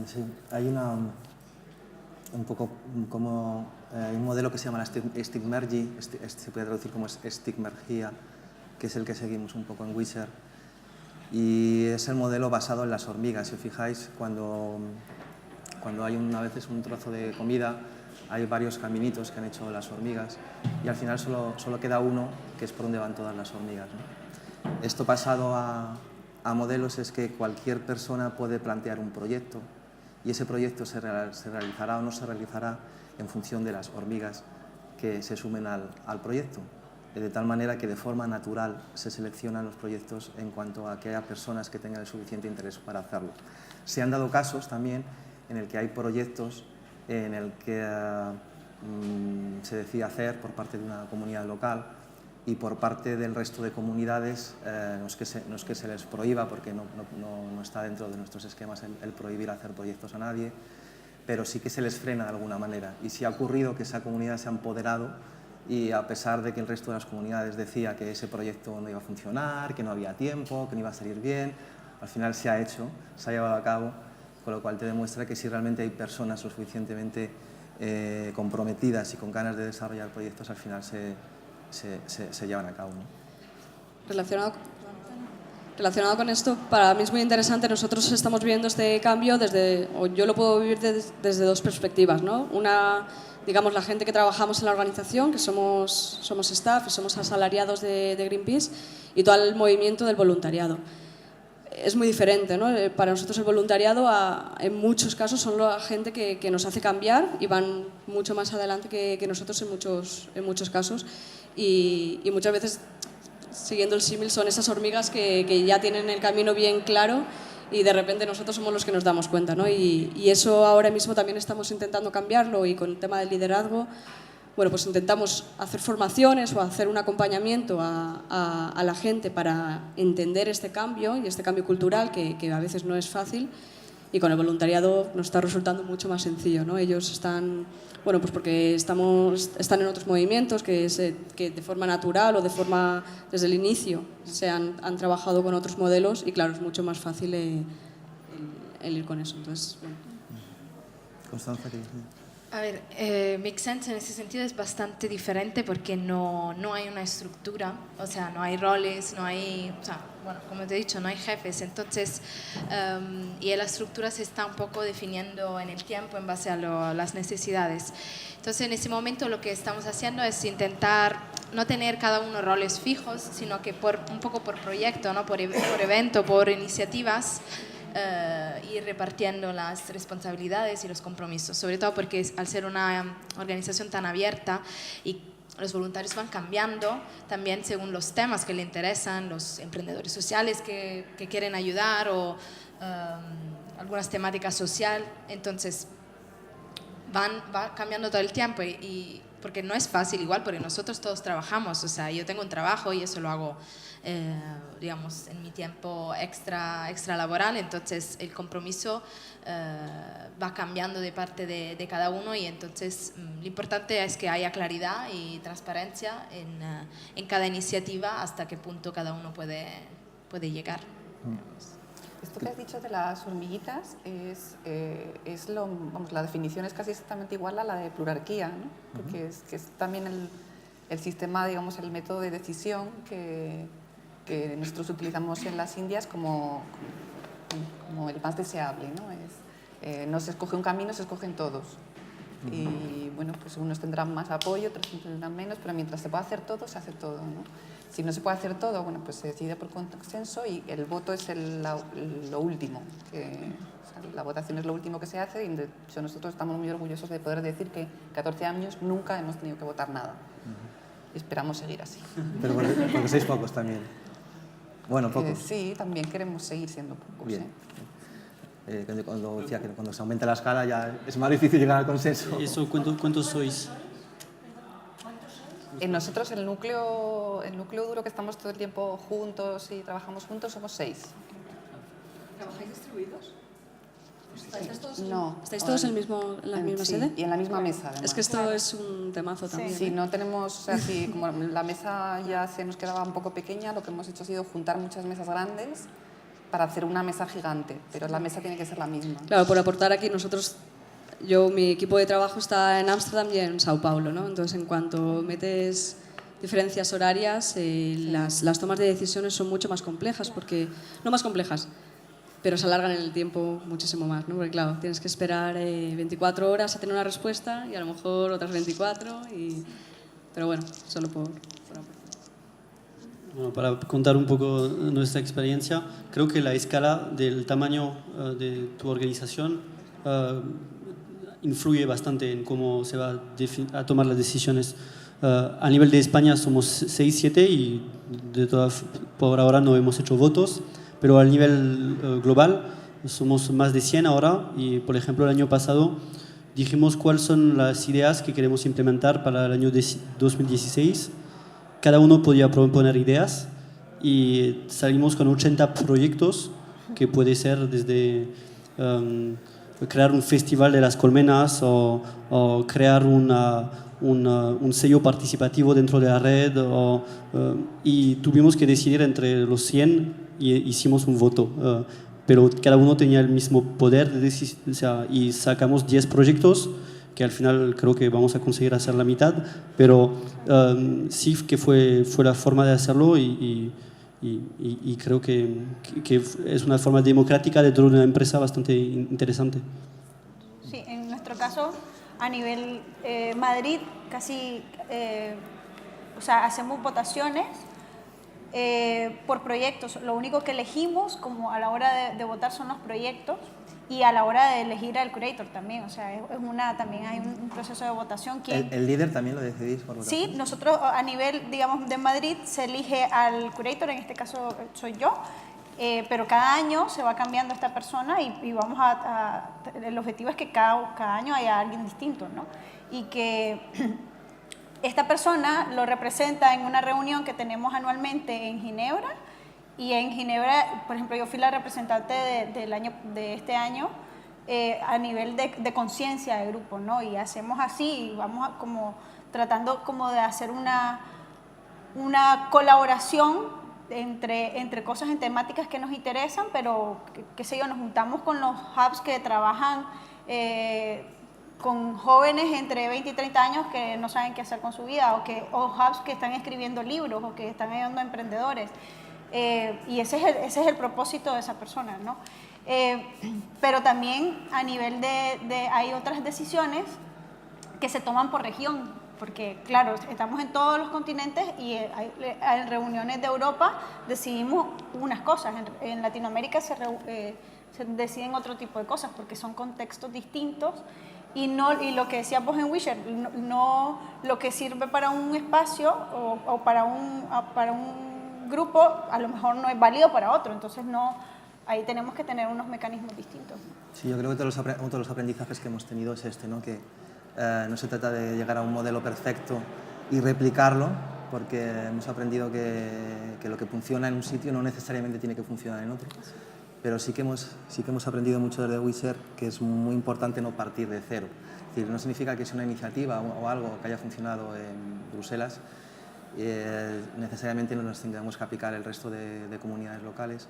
Sí, hay un poco como un modelo que se llama la Stigmergy, se puede traducir como Stigmergia, que es el que seguimos un poco en Wizard, y es el modelo basado en las hormigas. Si os fijáis, cuando hay a veces un trozo de comida, hay varios caminitos que han hecho las hormigas y al final solo queda uno, que es por donde van todas las hormigas, ¿no? Esto pasado a modelos es que cualquier persona puede plantear un proyecto y ese proyecto se realizará o no se realizará en función de las hormigas que se sumen al proyecto, de tal manera que de forma natural se seleccionan los proyectos en cuanto a que haya personas que tengan el suficiente interés para hacerlo. Se han dado casos también en el que hay proyectos en el que se decide hacer por parte de una comunidad local y por parte del resto de comunidades no es que se les prohíba, porque no está dentro de nuestros esquemas el prohibir hacer proyectos a nadie, pero sí que se les frena de alguna manera. Y sí ha ocurrido que esa comunidad se ha empoderado y a pesar de que el resto de las comunidades decía que ese proyecto no iba a funcionar, que no había tiempo, que no iba a salir bien, al final se ha hecho, se ha llevado a cabo, con lo cual te demuestra que si realmente hay personas lo suficientemente comprometidas y con ganas de desarrollar proyectos, al final se llevan a cabo, ¿no? Relacionado con esto, para mí es muy interesante. Nosotros estamos viendo este cambio yo lo puedo vivir desde dos perspectivas, ¿no? Una, digamos, la gente que trabajamos en la organización, que somos staff y somos asalariados de Greenpeace, y todo el movimiento del voluntariado. Es muy diferente, ¿no? Para nosotros el voluntariado en muchos casos son la gente que nos hace cambiar y van mucho más adelante que nosotros en muchos casos y muchas veces, siguiendo el símil, son esas hormigas que ya tienen el camino bien claro y de repente nosotros somos los que nos damos cuenta, ¿no? Y eso ahora mismo también estamos intentando cambiarlo, y con el tema del liderazgo, bueno, pues intentamos hacer formaciones o hacer un acompañamiento a la gente para entender este cambio y este cambio cultural que a veces no es fácil, y con el voluntariado nos está resultando mucho más sencillo, ¿no? Ellos están, bueno, pues porque están en otros movimientos que de forma natural o desde el inicio han trabajado con otros modelos, y claro, es mucho más fácil el ir con eso. Entonces, bueno. Constanza, ¿qué dices? A ver, Make Sense en ese sentido es bastante diferente porque no hay una estructura, o sea, no hay roles, no hay, o sea, bueno, como te he dicho, no hay jefes, entonces, y la estructura se está un poco definiendo en el tiempo en base a las necesidades. Entonces, en ese momento lo que estamos haciendo es intentar no tener cada uno roles fijos, sino que un poco por proyecto, ¿no? por evento, por iniciativas, ir repartiendo las responsabilidades y los compromisos, sobre todo porque al ser una organización tan abierta y los voluntarios van cambiando también según los temas que le interesan, los emprendedores sociales que quieren ayudar o algunas temáticas sociales, entonces va cambiando todo el tiempo y porque no es fácil igual, porque nosotros todos trabajamos, o sea, yo tengo un trabajo y eso lo hago digamos, en mi tiempo extra laboral, entonces el compromiso va cambiando de parte de cada uno, y entonces lo importante es que haya claridad y transparencia en cada iniciativa, hasta qué punto cada uno puede llegar. Esto que has dicho de las hormiguitas vamos, la definición es casi exactamente igual a la de plurarquía, ¿no? Porque es también el sistema, digamos, el método de decisión que nosotros utilizamos en las Indias como el más deseable, ¿no? No se escoge un camino, se escogen todos. Y bueno, pues unos tendrán más apoyo, otros tendrán menos, pero mientras se pueda hacer todo, se hace todo, ¿no? Si no se puede hacer todo, bueno, pues se decide por consenso y el voto es lo último. O sea, la votación es lo último que se hace, y de hecho nosotros estamos muy orgullosos de poder decir que 14 años nunca hemos tenido que votar nada. Y esperamos seguir así. Pero porque sois pocos también. Bueno, pocos. Sí, también queremos seguir siendo pocos. Bien. Cuando decía que cuando se aumenta la escala ya es más difícil llegar al consenso. ¿Eso cuántos sois? Nosotros el núcleo duro que estamos todo el tiempo juntos y trabajamos juntos somos 6. ¿Trabajáis distribuidos? No. ¿Estáis todos en la misma sí, sede? y en la misma mesa, además. Es que esto es un temazo también. Sí, no tenemos, o sea, sí, como la mesa ya se nos quedaba un poco pequeña, lo que hemos hecho ha sido juntar muchas mesas grandes para hacer una mesa gigante, pero la mesa tiene que ser la misma. Claro, por aportar aquí, mi equipo de trabajo está en Ámsterdam y en Sao Paulo, ¿no? Entonces, en cuanto metes diferencias horarias, las tomas de decisiones son mucho más complejas, no más complejas, pero se alargan en el tiempo muchísimo más, ¿no? Porque claro, tienes que esperar 24 horas a tener una respuesta y a lo mejor otras 24, pero bueno, solo por aportar. Bueno, para contar un poco nuestra experiencia, creo que la escala del tamaño de tu organización influye bastante en cómo se va a tomar las decisiones. A nivel de España somos 6, 7 y por ahora no hemos hecho votos, pero a nivel global somos más de 100 ahora y, por ejemplo, el año pasado dijimos cuáles son las ideas que queremos implementar para el año 2016. Cada uno podía proponer ideas y salimos con 80 proyectos, que puede ser desde crear un festival de las colmenas o crear un sello participativo dentro de la red y tuvimos que decidir entre los 100 y hicimos un voto. Pero cada uno tenía el mismo poder de decidir, o sea, y sacamos 10 proyectos que al final creo que vamos a conseguir hacer la mitad, pero sí que fue la forma de hacerlo y creo que es una forma democrática dentro de una empresa bastante interesante. Sí, en nuestro caso, a nivel Madrid, casi, o sea, hacemos votaciones por proyectos. Lo único que elegimos como a la hora de votar son los proyectos y a la hora de elegir al curator también. O sea, también hay un proceso de votación. ¿El líder también lo decidís por votación? Sí, nosotros a nivel, digamos, de Madrid se elige al curator, en este caso soy yo, pero cada año se va cambiando esta persona y vamos el objetivo es que cada año haya alguien distinto, ¿no? Y que esta persona lo representa en una reunión que tenemos anualmente en Ginebra, y en Ginebra, por ejemplo, yo fui la representante de este año a nivel de conciencia de grupo, ¿no? Y hacemos así, y vamos como tratando como de hacer una colaboración entre cosas en temáticas que nos interesan, pero, qué sé yo, nos juntamos con los hubs que trabajan con jóvenes entre 20 y 30 años que no saben qué hacer con su vida, o hubs que están escribiendo libros o que están ayudando a emprendedores. Y ese es el propósito de esa persona, ¿no? Pero también a nivel hay otras decisiones que se toman por región, porque claro, estamos en todos los continentes y en reuniones de Europa decidimos unas cosas, en Latinoamérica se deciden otro tipo de cosas porque son contextos distintos y lo que decía vos en Wisher, no lo que sirve para un espacio o para un grupo a lo mejor no es válido para otro, entonces ahí tenemos que tener unos mecanismos distintos. Sí, yo creo que uno de los aprendizajes que hemos tenido es ¿no? Que no se trata de llegar a un modelo perfecto y replicarlo, porque hemos aprendido que lo que funciona en un sitio no necesariamente tiene que funcionar en otro. Pero sí que hemos aprendido mucho desde Wisher que es muy importante no partir de cero. Es decir, no significa que sea una iniciativa o algo que haya funcionado en Bruselas necesariamente nos tengamos que aplicar el resto de comunidades locales,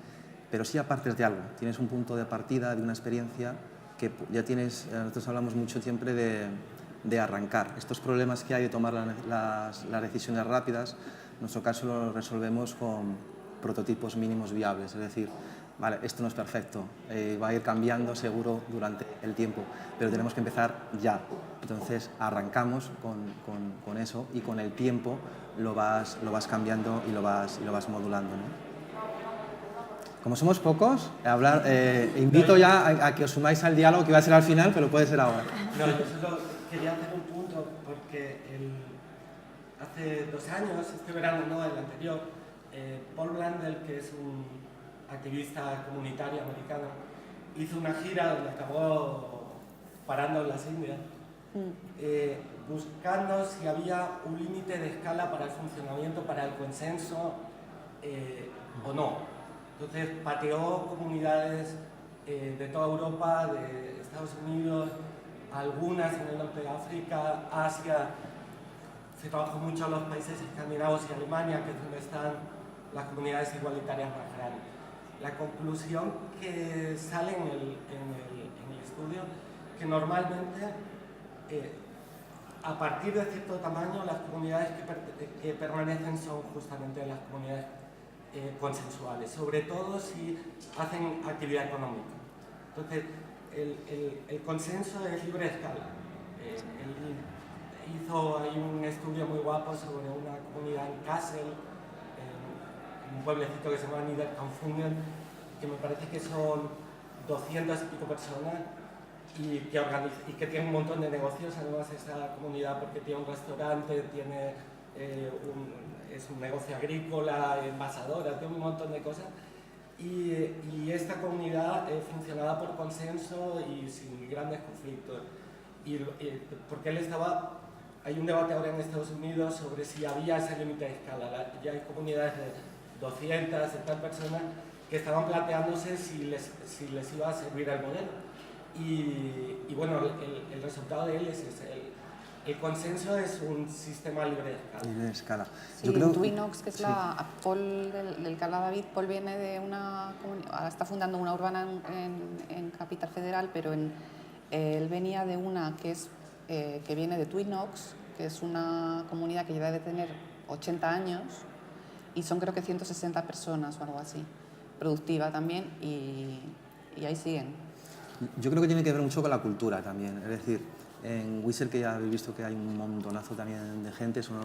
pero sí a partir de algo. Tienes un punto de partida, de una experiencia que ya tienes. Nosotros hablamos mucho siempre de arrancar. Estos problemas que hay de tomar las decisiones rápidas, en nuestro caso lo resolvemos con prototipos mínimos viables, es decir, vale, esto no es perfecto, va a ir cambiando seguro durante el tiempo, pero tenemos que empezar ya. Entonces arrancamos con eso y con el tiempo lo vas cambiando y lo vas modulando, ¿no? Como somos pocos, invito ya a que os sumáis al diálogo que va a ser al final, pero puede ser ahora. No, yo solo quería hacer un punto porque hace 2 años, este verano, no el anterior, Paul Blandel, que es un activista comunitario americano, hizo una gira donde acabó parando en las Indias buscando si había un límite de escala para el funcionamiento, para el consenso o no. Entonces pateó comunidades de toda Europa, de Estados Unidos, algunas en el norte de África, Asia. Se trabajó mucho en los países escandinavos y Alemania, que es donde están las comunidades igualitarias más grandes. La conclusión que sale en el estudio, que normalmente a partir de cierto tamaño las comunidades que permanecen son justamente las comunidades consensuales, sobre todo si hacen actividad económica. Entonces, el consenso es libre escala. Él hizo ahí un estudio muy guapo sobre una comunidad en Kassel, en un pueblecito que se llama Niederkampfungen, que me parece que son 200 y pico personas y que tiene un montón de negocios, además esa comunidad, porque tiene un restaurante, tiene es un negocio agrícola, envasadora, tiene un montón de cosas. Y esta comunidad funcionaba por consenso y sin grandes conflictos. Porque hay un debate ahora en Estados Unidos sobre si había ese límite de escala. Ya hay comunidades de 200, de tal personas que estaban planteándose si les iba a servir el modelo. Y bueno, el resultado de él es ese. El consenso es un sistema libre de escala. Libre de escala. Sí, Yo creo, Twinox, que es Paul del que habla David, Paul viene de una comunidad, ahora está fundando una urbana en Capital Federal, pero él venía de una que viene de Twinox, que es una comunidad que ya debe tener 80 años y son creo que 160 personas o algo así, productiva también, y ahí siguen. Yo creo que tiene que ver mucho con la cultura también, es decir, en Wizard, que ya habéis visto que hay un montonazo también de gente, son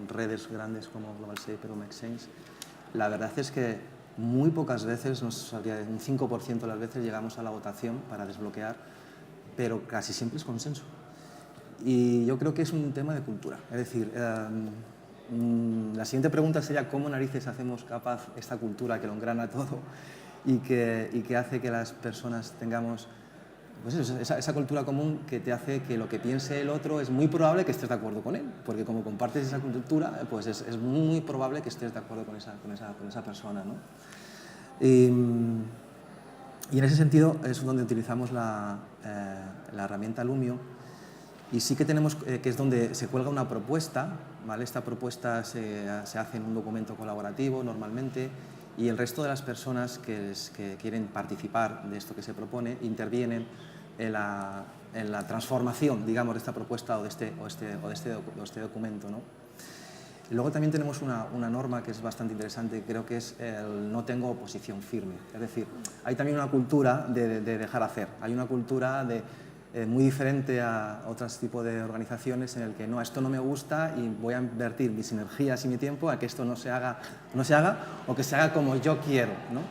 redes grandes como Global Shaper o Make Sense. La verdad es que muy pocas veces, no sabría, un 5% de las veces llegamos a la votación para desbloquear, pero casi siempre es consenso. Y yo creo que es un tema de cultura. Es decir, la siguiente pregunta sería cómo narices hacemos capaz esta cultura que lo engrana todo y que hace que las personas tengamos pues eso, esa cultura común que te hace que lo que piense el otro es muy probable que estés de acuerdo con él, porque como compartes esa cultura, pues es muy probable que estés de acuerdo con esa persona, ¿no? Y en ese sentido es donde utilizamos la herramienta Lumio, y sí que tenemos, que es donde se cuelga una propuesta, ¿vale? Esta propuesta se hace en un documento colaborativo normalmente, y el resto de las personas que quieren participar de esto que se propone intervienen en la transformación, digamos, de esta propuesta o de este documento, ¿no? Y luego también tenemos una norma que es bastante interesante, creo que es el no tengo oposición firme. Es decir, hay también una cultura de dejar hacer, hay una cultura muy diferente a otros tipos de organizaciones en el que no, esto no me gusta y voy a invertir mis energías y mi tiempo a que esto no se haga o que se haga como yo quiero, ¿no?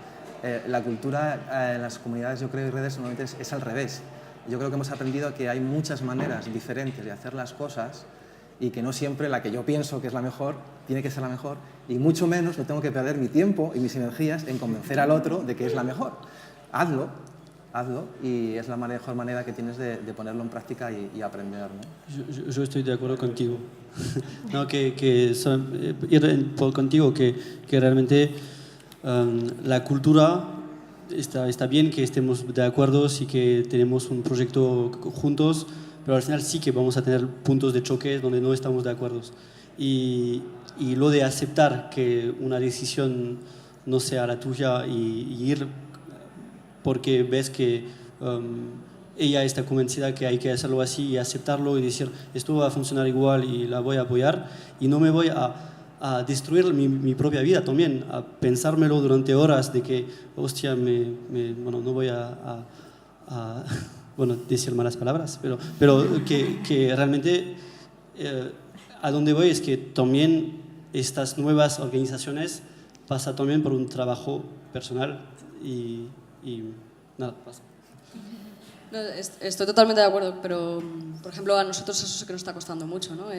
La cultura en las comunidades, yo creo, y redes normalmente es al revés. Yo creo que hemos aprendido que hay muchas maneras diferentes de hacer las cosas y que no siempre la que yo pienso que es la mejor tiene que ser la mejor, y mucho menos no tengo que perder mi tiempo y mis energías en convencer al otro de que es la mejor. Hazlo, y es la mejor manera que tienes de ponerlo en práctica y aprender, ¿no? Yo estoy de acuerdo contigo. No, ir contigo, que realmente la cultura está bien que estemos de acuerdo y que tenemos un proyecto juntos, pero al final sí que vamos a tener puntos de choque donde no estamos de acuerdo. Y lo de aceptar que una decisión no sea la tuya y ir porque ves que ella está convencida que hay que hacerlo así y aceptarlo y decir esto va a funcionar igual y la voy a apoyar y no me voy a destruir mi propia vida también, a pensármelo durante horas de que, hostia, bueno, no voy a decir malas palabras, pero que realmente a donde voy es que también estas nuevas organizaciones pasan también por un trabajo personal y nada, pasa. No, estoy totalmente de acuerdo, pero por ejemplo a nosotros eso sí que nos está costando mucho, ¿no?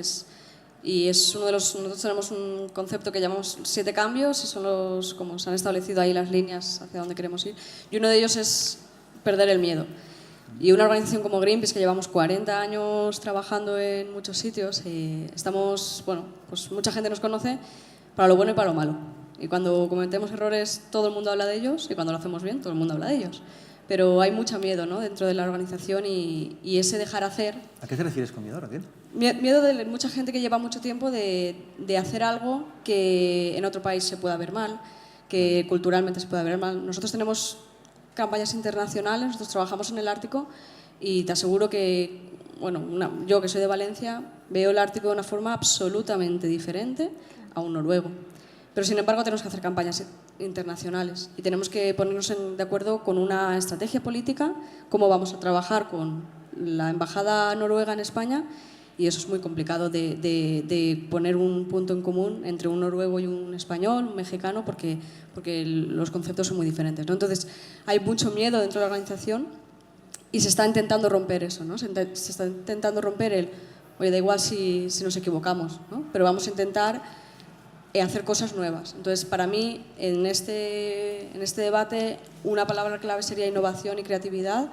Nosotros tenemos un concepto que llamamos 7 cambios y son como se han establecido ahí las líneas hacia donde queremos ir, y uno de ellos es perder el miedo. Y una organización como Greenpeace, que llevamos 40 años trabajando en muchos sitios, estamos, bueno, pues mucha gente nos conoce para lo bueno y para lo malo. Y cuando cometemos errores, todo el mundo habla de ellos, y cuando lo hacemos bien, todo el mundo habla de ellos. Pero hay mucho miedo, ¿no?, dentro de la organización y ese dejar hacer. ¿A qué te refieres con miedo, Raquel? Miedo de mucha gente que lleva mucho tiempo de hacer algo que en otro país se pueda ver mal, que culturalmente se pueda ver mal. Nosotros tenemos campañas internacionales, nosotros trabajamos en el Ártico y te aseguro que, bueno, yo que soy de Valencia, veo el Ártico de una forma absolutamente diferente a un noruego. Pero sin embargo tenemos que hacer campañas internacionales y tenemos que ponernos de acuerdo con una estrategia política, cómo vamos a trabajar con la embajada noruega en España, y eso es muy complicado de poner un punto en común entre un noruego y un español, un mexicano, porque los conceptos son muy diferentes, ¿no? Entonces hay mucho miedo dentro de la organización y se está intentando romper eso, ¿no? Se está intentando romper oye, da igual si nos equivocamos, ¿no?, pero vamos a intentar hacer cosas nuevas. Entonces, para mí, en este debate, una palabra clave sería innovación y creatividad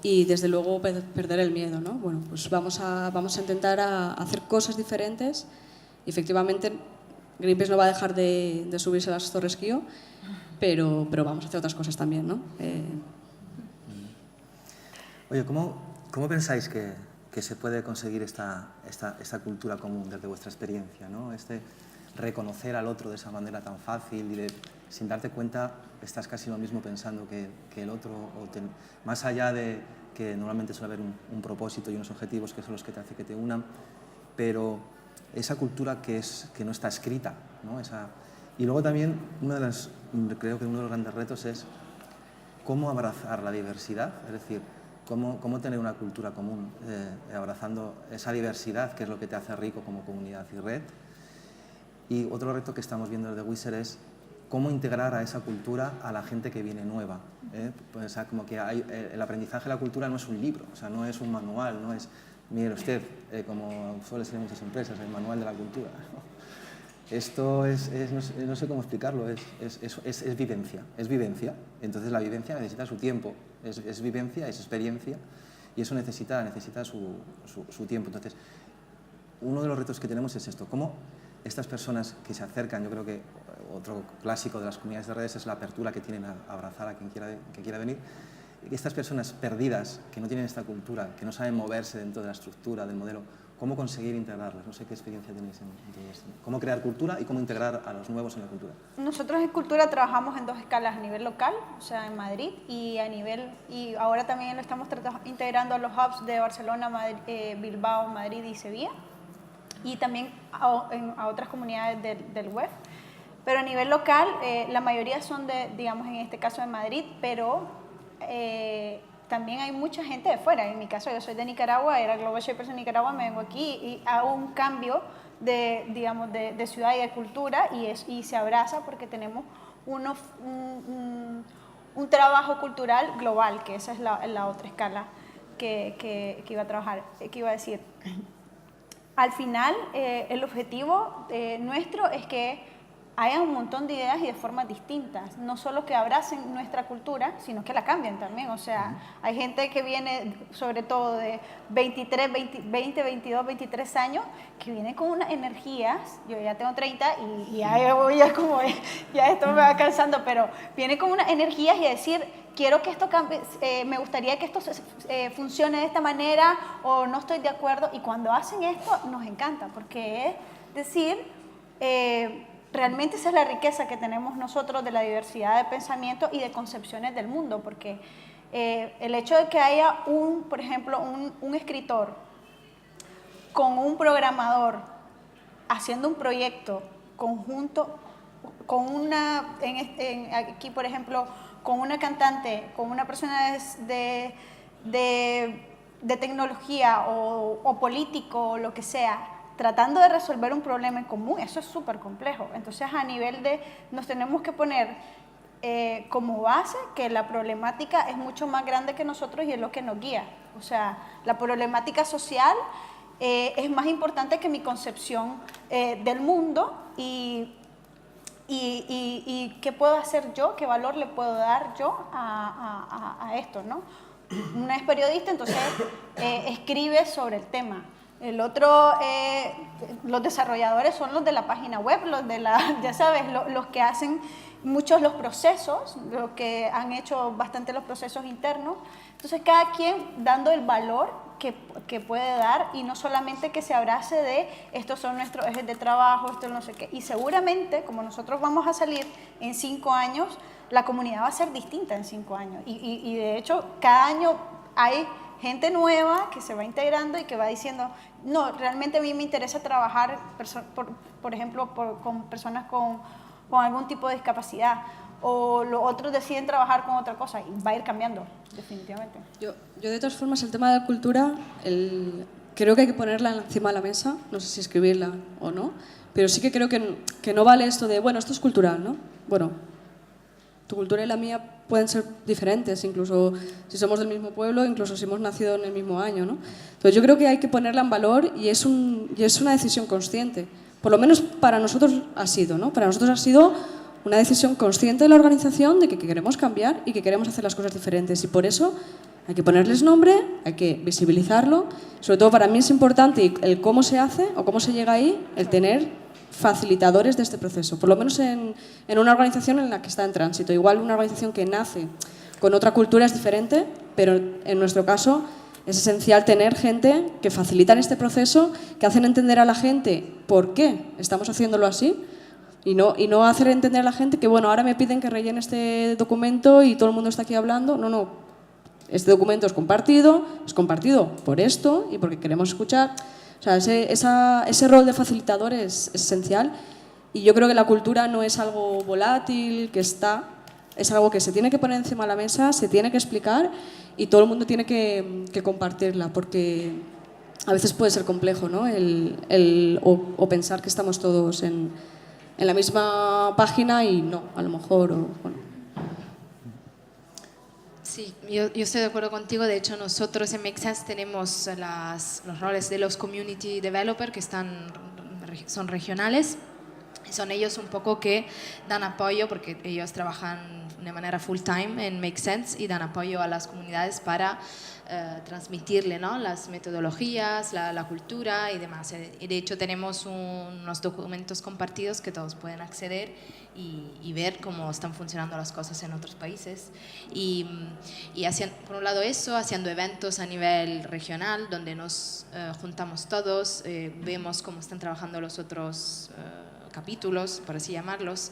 y, desde luego, perder el miedo, ¿no? Bueno, pues vamos a intentar hacer cosas diferentes y, efectivamente, Greenpeace no va a dejar de subirse a las torres Kio, pero vamos a hacer otras cosas también, ¿no? Oye, ¿cómo pensáis que se puede conseguir esta cultura común desde vuestra experiencia, ¿no? Reconocer al otro de esa manera tan fácil y sin darte cuenta estás casi lo mismo pensando que el otro, más allá de que normalmente suele haber un propósito y unos objetivos que son los que te hacen que te unan, pero esa cultura que no está escrita, ¿no? Y luego también creo que uno de los grandes retos es cómo abrazar la diversidad, es decir, cómo tener una cultura común abrazando esa diversidad, que es lo que te hace rico como comunidad y red. Y otro reto que estamos viendo desde Wizard es cómo integrar a esa cultura a la gente que viene nueva. Pues, o sea, como que el aprendizaje de la cultura no es un libro, o sea, no es un manual, no es, mire usted, como suele ser en muchas empresas, el manual de la cultura, ¿no? Esto no sé cómo explicarlo, es vivencia. Entonces la vivencia necesita su tiempo, es vivencia, es experiencia, y eso necesita su tiempo. Entonces, uno de los retos que tenemos es esto, cómo estas personas que se acercan, yo creo que otro clásico de las comunidades de redes es la apertura que tienen a abrazar a quien quiera venir. Y estas personas perdidas, que no tienen esta cultura, que no saben moverse dentro de la estructura, del modelo, ¿cómo conseguir integrarlas? No sé qué experiencia tenéis en todo esto. ¿Cómo crear cultura y cómo integrar a los nuevos en la cultura? Nosotros en cultura trabajamos en dos escalas, a nivel local, o sea, en Madrid, y ahora también lo estamos integrando a los hubs de Barcelona, Bilbao, Madrid y Sevilla, y también a otras comunidades del web. Pero a nivel local, la mayoría son digamos, en este caso de Madrid, pero también hay mucha gente de fuera. En mi caso, yo soy de Nicaragua, era Global Shapers en Nicaragua, me vengo aquí y hago un cambio de ciudad y de cultura y se abraza porque tenemos un trabajo cultural global, que esa es la otra escala que iba a decir. Al final, el objetivo nuestro es que haya un montón de ideas y de formas distintas, no solo que abracen nuestra cultura, sino que la cambien también. O sea, hay gente que viene, sobre todo de 20, 22, 23 años, que viene con unas energías, yo ya tengo 30 y ya esto me va cansando, pero viene con unas energías y decir, quiero que esto cambie, me gustaría que esto funcione de esta manera, o no estoy de acuerdo, y cuando hacen esto nos encanta, porque es decir, realmente esa es la riqueza que tenemos nosotros de la diversidad de pensamiento y de concepciones del mundo, porque el hecho de que haya por ejemplo, un escritor con un programador haciendo un proyecto conjunto, con aquí por ejemplo, con una cantante, con una persona de tecnología o político o lo que sea, tratando de resolver un problema en común, eso es súper complejo. Entonces, a nivel nos tenemos que poner como base que la problemática es mucho más grande que nosotros y es lo que nos guía. O sea, la problemática social es más importante que mi concepción del mundo y qué puedo hacer yo, qué valor le puedo dar yo a esto, ¿no? una es periodista, entonces escribe sobre el tema. El otro, los desarrolladores son los de la página web, los de la, ya sabes, los que hacen muchos los procesos, los que han hecho bastante los procesos internos. Entonces cada quien dando el valor que puede dar y no solamente que se abrace de estos son nuestros ejes de trabajo, esto no sé qué. Y seguramente, como nosotros vamos a salir en 5 años, la comunidad va a ser distinta en 5 años. Y de hecho, cada año hay gente nueva que se va integrando y que va diciendo, no, realmente a mí me interesa trabajar, por ejemplo, con personas con algún tipo de discapacidad, o los otros deciden trabajar con otra cosa y va a ir cambiando, definitivamente. Yo de todas formas, el tema de la cultura, creo que hay que ponerla encima de la mesa, no sé si escribirla o no, pero sí que creo que no vale esto de, bueno, esto es cultural, ¿no? Bueno, tu cultura y la mía pueden ser diferentes, incluso si somos del mismo pueblo, incluso si hemos nacido en el mismo año, ¿no? Entonces yo creo que hay que ponerla en valor y es una decisión consciente. Por lo menos para nosotros ha sido, ¿no? Para nosotros ha sido una decisión consciente de la organización de que queremos cambiar y que queremos hacer las cosas diferentes. Y por eso hay que ponerles nombre, hay que visibilizarlo. Sobre todo para mí es importante el cómo se hace o cómo se llega ahí, el tener facilitadores de este proceso. Por lo menos en una organización en la que está en tránsito. Igual una organización que nace con otra cultura es diferente, pero en nuestro caso es esencial tener gente que facilitan este proceso, que hacen entender a la gente por qué estamos haciéndolo así y no hacer entender a la gente que, bueno, ahora me piden que rellene este documento y todo el mundo está aquí hablando. No, este documento es compartido por esto y porque queremos escuchar. O sea, ese rol de facilitador es esencial y yo creo que la cultura no es algo volátil, es algo que se tiene que poner encima de la mesa, se tiene que explicar y todo el mundo tiene que compartirla, porque a veces puede ser complejo, ¿no? O pensar que estamos todos en la misma página y no, a lo mejor. Bueno. Sí, yo estoy de acuerdo contigo. De hecho, nosotros en Make Sense tenemos los roles de los community developers que son regionales. Son ellos un poco que dan apoyo, porque ellos trabajan de manera full time en Make Sense y dan apoyo a las comunidades para transmitirle, ¿no?, las metodologías, la cultura y demás. Y de hecho tenemos unos documentos compartidos que todos pueden acceder y ver cómo están funcionando las cosas en otros países. Y por un lado eso, haciendo eventos a nivel regional donde nos juntamos todos, vemos cómo están trabajando los otros capítulos, por así llamarlos.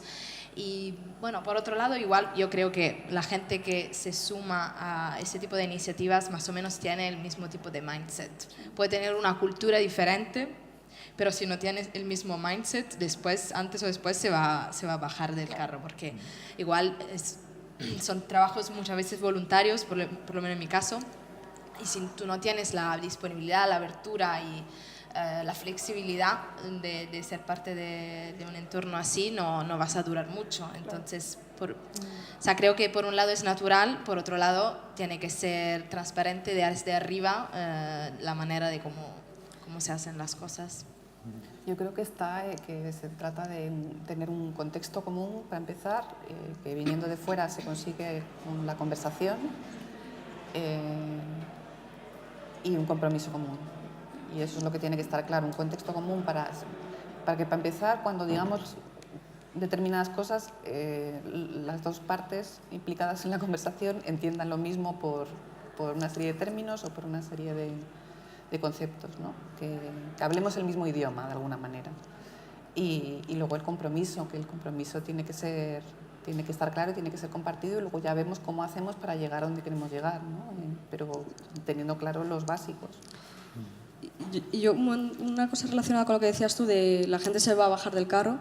Y bueno, por otro lado, igual yo creo que la gente que se suma a ese tipo de iniciativas más o menos tiene el mismo tipo de mindset. Puede tener una cultura diferente, pero si no tienes el mismo mindset, antes o después se va a bajar del carro, porque igual son trabajos muchas veces voluntarios, por lo menos en mi caso, y si tú no tienes la disponibilidad, la abertura y la flexibilidad de ser parte de un entorno así, no vas a durar mucho. Entonces, creo que por un lado es natural, por otro lado tiene que ser transparente desde arriba la manera de cómo se hacen las cosas. Yo creo que se trata de tener un contexto común para empezar, que viniendo de fuera se consigue con la conversación y un compromiso común. Y eso es lo que tiene que estar claro, un contexto común para que, para empezar, cuando digamos determinadas cosas, las dos partes implicadas en la conversación entiendan lo mismo por una serie de términos o por una serie de conceptos, ¿no? Que hablemos el mismo idioma de alguna manera. Y luego el compromiso tiene que estar claro y tiene que ser compartido, y luego ya vemos cómo hacemos para llegar a donde queremos llegar, ¿no? Pero teniendo claro los básicos. Y yo, una cosa relacionada con lo que decías tú de la gente se va a bajar del carro,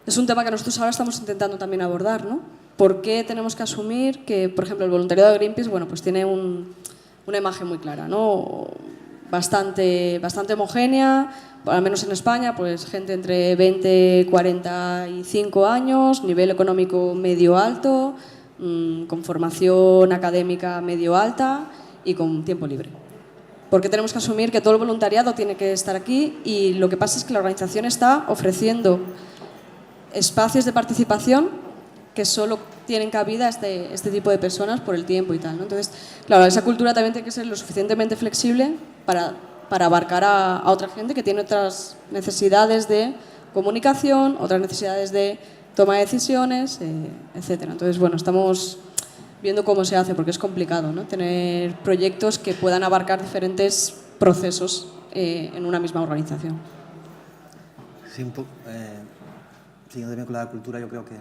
es un tema que nosotros ahora estamos intentando también abordar, ¿no? ¿Por qué tenemos que asumir que, por ejemplo, el voluntariado de Greenpeace, bueno, pues tiene una imagen muy clara, ¿no? Bastante homogénea, al menos en España, pues gente entre 20 y 45 años, nivel económico medio alto, con formación académica medio alta y con tiempo libre. Porque tenemos que asumir que todo el voluntariado tiene que estar aquí, y lo que pasa es que la organización está ofreciendo espacios de participación que solo tienen cabida este tipo de personas por el tiempo y tal, ¿no? Entonces, claro, esa cultura también tiene que ser lo suficientemente flexible para abarcar a otra gente que tiene otras necesidades de comunicación, otras necesidades de toma de decisiones, etcétera. Entonces, bueno, estamos viendo cómo se hace, porque es complicado, ¿no? Tener proyectos que puedan abarcar diferentes procesos en una misma organización. Sí, siguiendo también con la cultura, yo creo que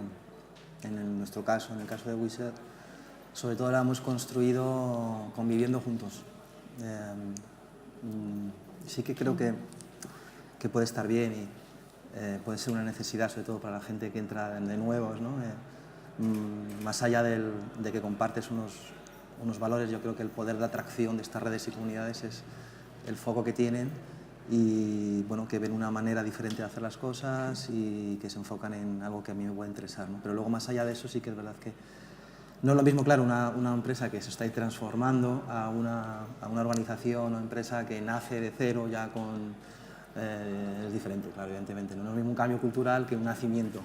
nuestro caso, en el caso de Wizard, sobre todo la hemos construido conviviendo juntos. Sí que creo que puede estar bien y puede ser una necesidad, sobre todo para la gente que entra de nuevos, ¿no? Más allá de que compartes unos valores, yo creo que el poder de atracción de estas redes y comunidades es el foco que tienen y bueno, que ven una manera diferente de hacer las cosas y que se enfocan en algo que a mí me puede interesar, ¿no? Pero luego, más allá de eso, sí que es verdad que no es lo mismo, claro, una empresa que se está transformando a una organización o empresa que nace de cero ya con... es diferente, claro, evidentemente. No es lo mismo un cambio cultural que un nacimiento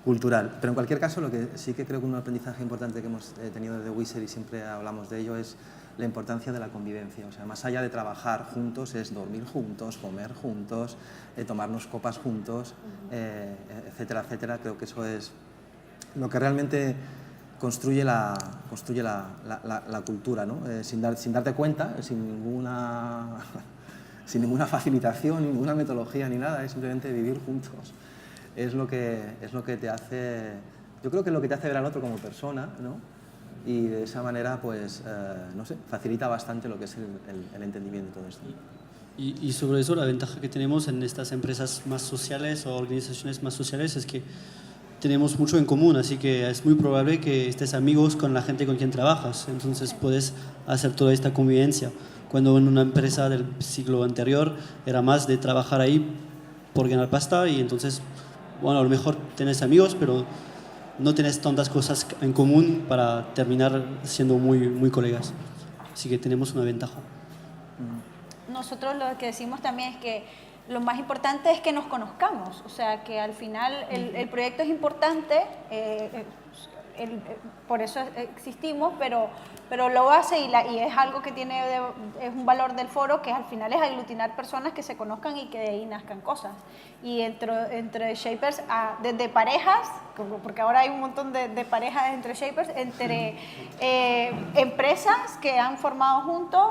cultural. Pero en cualquier caso, lo que sí que creo que un aprendizaje importante que hemos tenido desde Wizard y siempre hablamos de ello es la importancia de la convivencia. O sea, más allá de trabajar juntos, es dormir juntos, comer juntos, tomarnos copas juntos, etcétera, etcétera. Creo que eso es lo que realmente construye la cultura, ¿no? Sin darte cuenta, sin ninguna facilitación, ninguna metodología ni nada, es simplemente vivir juntos. Es lo que te hace, yo creo que es lo que te hace ver al otro como persona, ¿no? Y de esa manera, pues, no sé, facilita bastante lo que es el entendimiento de todo esto. Y sobre eso, la ventaja que tenemos en estas empresas más sociales o organizaciones más sociales es que tenemos mucho en común, así que es muy probable que estés amigos con la gente con quien trabajas, entonces puedes hacer toda esta convivencia. Cuando en una empresa del siglo anterior era más de trabajar ahí por ganar pasta y entonces, bueno, a lo mejor tenés amigos, pero no tenés tantas cosas en común para terminar siendo muy colegas. Así que tenemos una ventaja. Nosotros lo que decimos también es que lo más importante es que nos conozcamos, o sea, que al final el proyecto es importante, por eso existimos, pero lo hace y es algo que es un valor del foro, que al final es aglutinar personas que se conozcan y que de ahí nazcan cosas. Y entre Shapers, desde parejas, porque ahora hay un montón de parejas entre Shapers, entre empresas que han formado juntos,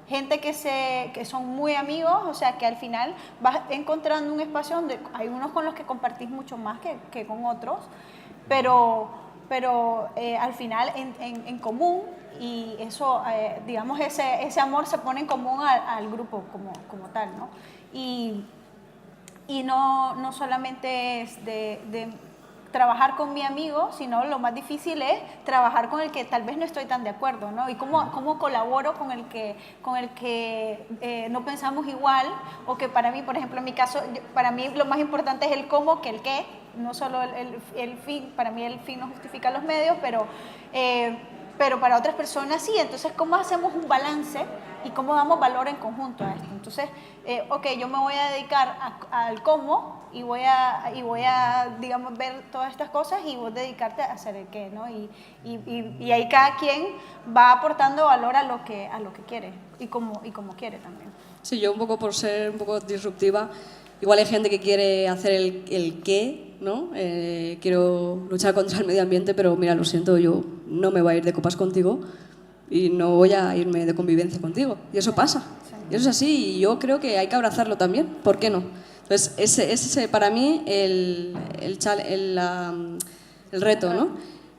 gente que son muy amigos, o sea que al final vas encontrando un espacio donde hay unos con los que compartís mucho más que con otros, pero al final en común, y eso, digamos, ese amor se pone en común al grupo como tal, ¿no? Y no solamente es de trabajar con mi amigo, sino lo más difícil es trabajar con el que tal vez no estoy tan de acuerdo, ¿no? Y cómo colaboro con el que no pensamos igual, o que para mí, por ejemplo, en mi caso, para mí lo más importante es el cómo que el qué, no solo el fin. Para mí el fin no justifica los medios, pero para otras personas sí. Entonces, ¿cómo hacemos un balance y cómo damos valor en conjunto a esto? Entonces, yo me voy a dedicar al cómo y voy a, digamos, ver todas estas cosas, y vos dedicarte a hacer el qué, ¿no? Y ahí cada quien va aportando valor a lo que quiere y como quiere también. Sí, yo un poco por ser un poco disruptiva, igual hay gente que quiere hacer el qué, ¿no? Quiero luchar contra el medio ambiente, pero mira, lo siento, yo no me voy a ir de copas contigo y no voy a irme de convivencia contigo. Y eso pasa. Y eso es así, y yo creo que hay que abrazarlo también. ¿Por qué no? Entonces, ese para mí el reto, ¿no?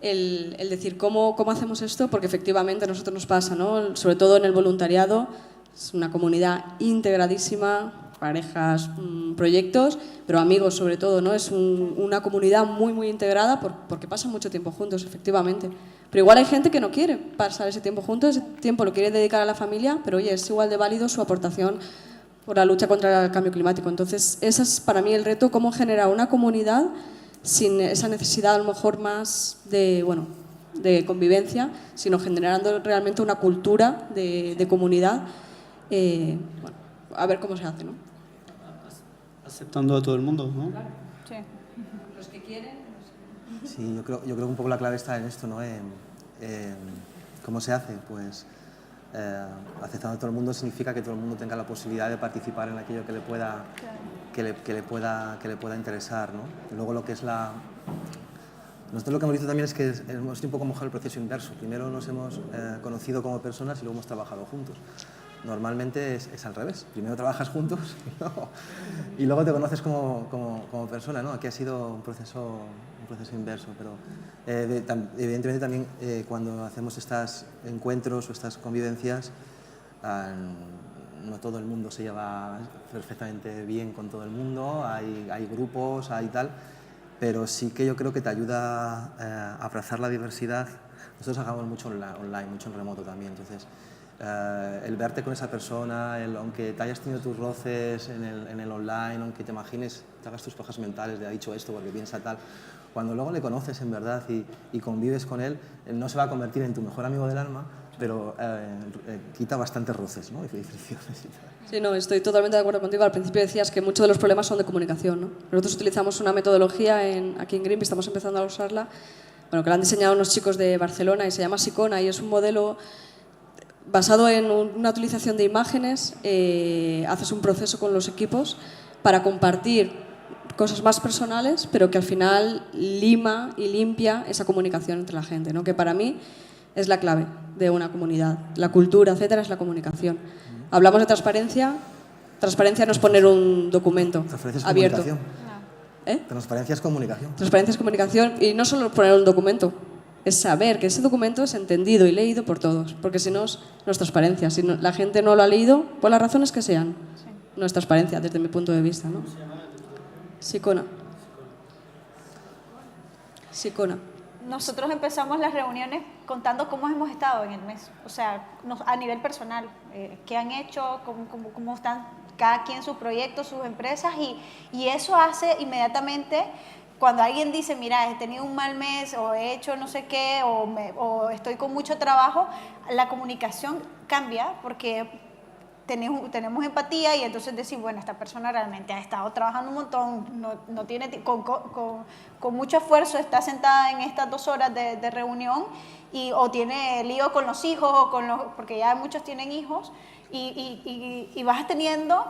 El decir cómo hacemos esto, porque efectivamente a nosotros nos pasa, ¿no? Sobre todo en el voluntariado, es una comunidad integradísima, parejas, proyectos, pero amigos sobre todo, ¿no? Es una comunidad muy integrada porque pasan mucho tiempo juntos, efectivamente. Pero igual hay gente que no quiere pasar ese tiempo juntos, ese tiempo lo quiere dedicar a la familia, pero oye, es igual de válido su aportación por la lucha contra el cambio climático. Entonces, ese es para mí el reto, cómo generar una comunidad sin esa necesidad a lo mejor más de convivencia, sino generando realmente una cultura de comunidad. A ver cómo se hace, ¿no? Aceptando a todo el mundo, ¿no? Sí. Los que quieren. Sí, yo creo que un poco la clave está en esto, ¿no? ¿Cómo se hace? Pues aceptando a todo el mundo significa que todo el mundo tenga la posibilidad de participar en aquello que le pueda, que le pueda interesar, ¿no? Y luego lo que es la... Nosotros lo que hemos visto también es que hemos un poco mojado el proceso inverso. Primero nos hemos conocido como personas y luego hemos trabajado juntos. Normalmente es al revés. Primero trabajas juntos y luego te conoces como persona, ¿no? Aquí ha sido un proceso inverso, pero evidentemente también cuando hacemos estos encuentros o estas convivencias, no todo el mundo se lleva perfectamente bien con todo el mundo, hay grupos, hay tal, pero sí que yo creo que te ayuda a abrazar la diversidad. Nosotros hagamos mucho online, mucho en remoto también, entonces el verte con esa persona, aunque te hayas tenido tus roces en el online, aunque te imagines, te hagas tus pajas mentales de ha dicho esto porque piensa tal, cuando luego le conoces en verdad y convives con él no se va a convertir en tu mejor amigo del alma, pero quita bastantes roces, ¿no? Y fricciones y tal. Sí, no, estoy totalmente de acuerdo contigo. Al principio decías que muchos de los problemas son de comunicación, ¿no? Nosotros utilizamos una metodología aquí en Greenpeace, estamos empezando a usarla, bueno, que la han diseñado unos chicos de Barcelona y se llama Sicona y es un modelo basado en una utilización de imágenes. Haces un proceso con los equipos para compartir cosas más personales, pero que al final lima y limpia esa comunicación entre la gente, ¿no? Que para mí es la clave de una comunidad. La cultura, etcétera, es la comunicación. Hablamos de transparencia. Transparencia no es poner un documento abierto. Transparencia es comunicación. Transparencia es comunicación y no solo poner un documento, es saber que ese documento es entendido y leído por todos, porque si no es transparencia. Si la gente no lo ha leído, por las razones que sean, no es transparencia desde mi punto de vista, ¿no? Sicona. Nosotros empezamos las reuniones contando cómo hemos estado en el mes, o sea, a nivel personal, qué han hecho, cómo están cada quien sus proyectos, sus empresas, y eso hace inmediatamente, cuando alguien dice, mira, he tenido un mal mes, o he hecho no sé qué, o estoy con mucho trabajo, la comunicación cambia, porque tenemos empatía y entonces decir, bueno, esta persona realmente ha estado trabajando un montón, no tiene con mucho esfuerzo, está sentada en estas 2 horas de reunión o tiene lío con los hijos, porque ya muchos tienen hijos y vas teniendo